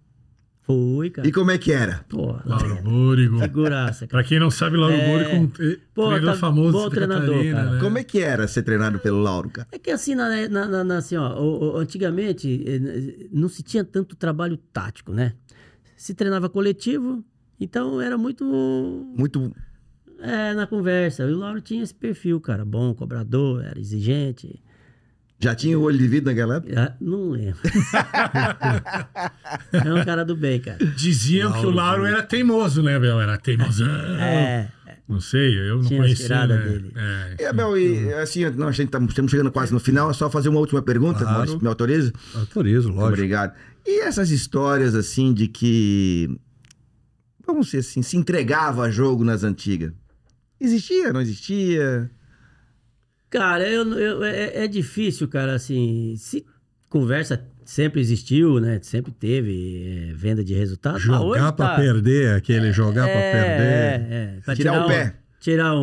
Foi, cara. E como é que era? Pô, Lauro Búrigo. figuraça, cara. Pra quem não sabe, Lauro Búrigo Pô, treinador tá famoso bom de Santa treinador, Catarina, cara. né? Como é que era ser treinado pelo Lauro, cara? É que assim, assim ó, antigamente não se tinha tanto trabalho tático, né? Se treinava coletivo, então era muito Muito. na conversa. E o Lauro tinha esse perfil, cara, bom, cobrador, era exigente. Já tinha o olho de vidro naquela época? Não lembro. É um cara do bem, cara. Diziam que o Lauro era teimoso, né, Bel? Era teimosão. Não sei, eu não Tinha as conhecia. tiradas Né? dele. E, Abel, e assim, a gente estamos chegando quase no final, é só fazer uma última pergunta, Claro. Maurício, me autoriza? Autorizo, lógico. Obrigado. E essas histórias, assim, de que, vamos dizer assim, se entregava a jogo nas antigas? Existia, não existia? Cara, é difícil, cara, assim, se conversa sempre existiu, né? Sempre teve venda de resultado. Jogar pra perder, aquele jogar pra perder. Pra Tirar o pé. Tirar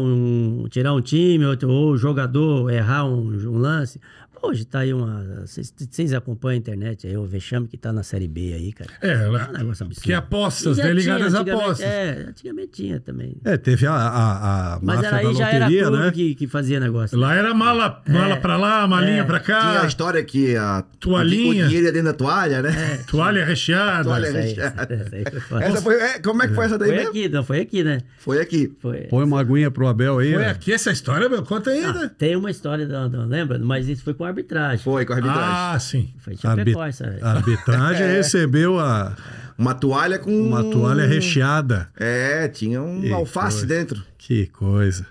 um time, ou o jogador errar um lance. Hoje tá aí vocês acompanham a internet aí, o vexame que tá na Série B aí, cara. É, um negócio absurdo. que apostas, E já né? Ligadas a antigamente- apostas. Antigamente tinha também. Teve a Mas máfia da aí já era loteria, clube né? que fazia negócio. Lá era mala pra lá, malinha pra Tinha cá, a história que Toalhinha. o dinheiro ia dentro da toalha, né? toalha recheada. Toalha Essa aí recheada. foi foda. Essa foi, como é que foi essa daí Foi mesmo? aqui, não foi aqui, né? Foi aqui. Foi. Põe uma aguinha pro Abel aí. Foi ó. aqui essa história, meu? Conta ainda. Tem uma história, não lembra? Mas isso foi com arbitragem. Foi com a arbitragem. Ah, sim. Foi Chapecó essa. A arbitragem recebeu Uma toalha com... uma toalha recheada. Tinha um Que alface coisa. dentro. Que coisa.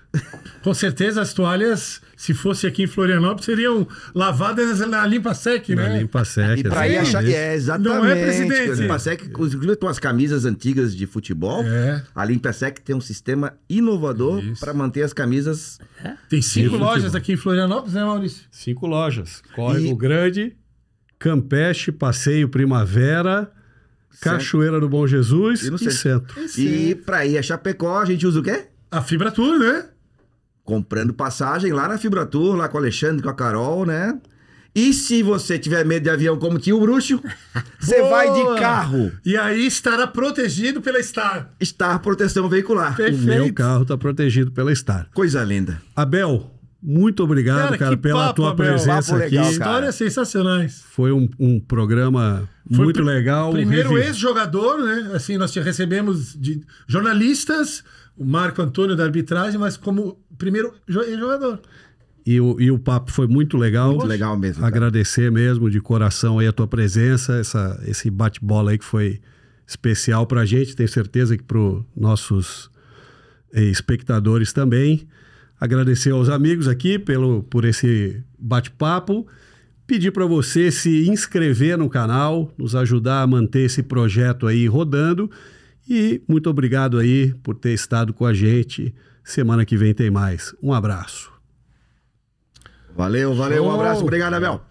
Com certeza as toalhas, se fosse aqui em Florianópolis, seriam lavadas na limpa-sec, Na né? limpa seca. E pra ir achar... exatamente. exatamente. Não é, presidente? A Limpasec, inclusive, tem umas camisas antigas de futebol. É. A Limpasec tem um sistema inovador Isso. para manter as camisas... Tem 5 Sim, lojas futebol. aqui em Florianópolis, né, Maurício? 5 lojas. Córrego Grande, Campeche, Passeio Primavera, Cachoeira do Bom Jesus E no e Centro. E pra ir a Chapecó, a gente usa o quê? A Fibra Tour, né? Comprando passagem lá na Fibra Tour, lá com o Alexandre, com a Carol, né? E se você tiver medo de avião como tinha o Bruxo, você Boa! vai de carro. E aí estará protegido pela Star. Star Proteção Veicular. O meu carro está protegido pela Star. Coisa linda. Abel, muito obrigado, cara, que pela papo, tua Abel. presença Papo aqui. legal, cara. Histórias sensacionais. Foi um programa Foi muito legal. Primeiro Revi- ex-jogador, né? Assim, nós te recebemos de jornalistas, o Marco Antônio da arbitragem, mas como primeiro ex-jogador. E o papo foi muito legal. Muito legal mesmo, cara. Agradecer mesmo de coração aí a tua presença, esse bate-bola aí que foi especial pra gente. Tenho certeza que pro nossos espectadores também. Agradecer aos amigos aqui por esse bate-papo. Pedir para você se inscrever no canal, nos ajudar a manter esse projeto aí rodando. E muito obrigado aí por ter estado com a gente. Semana que vem tem mais. Um abraço. Valeu, valeu. Um abraço. Obrigado, Abel.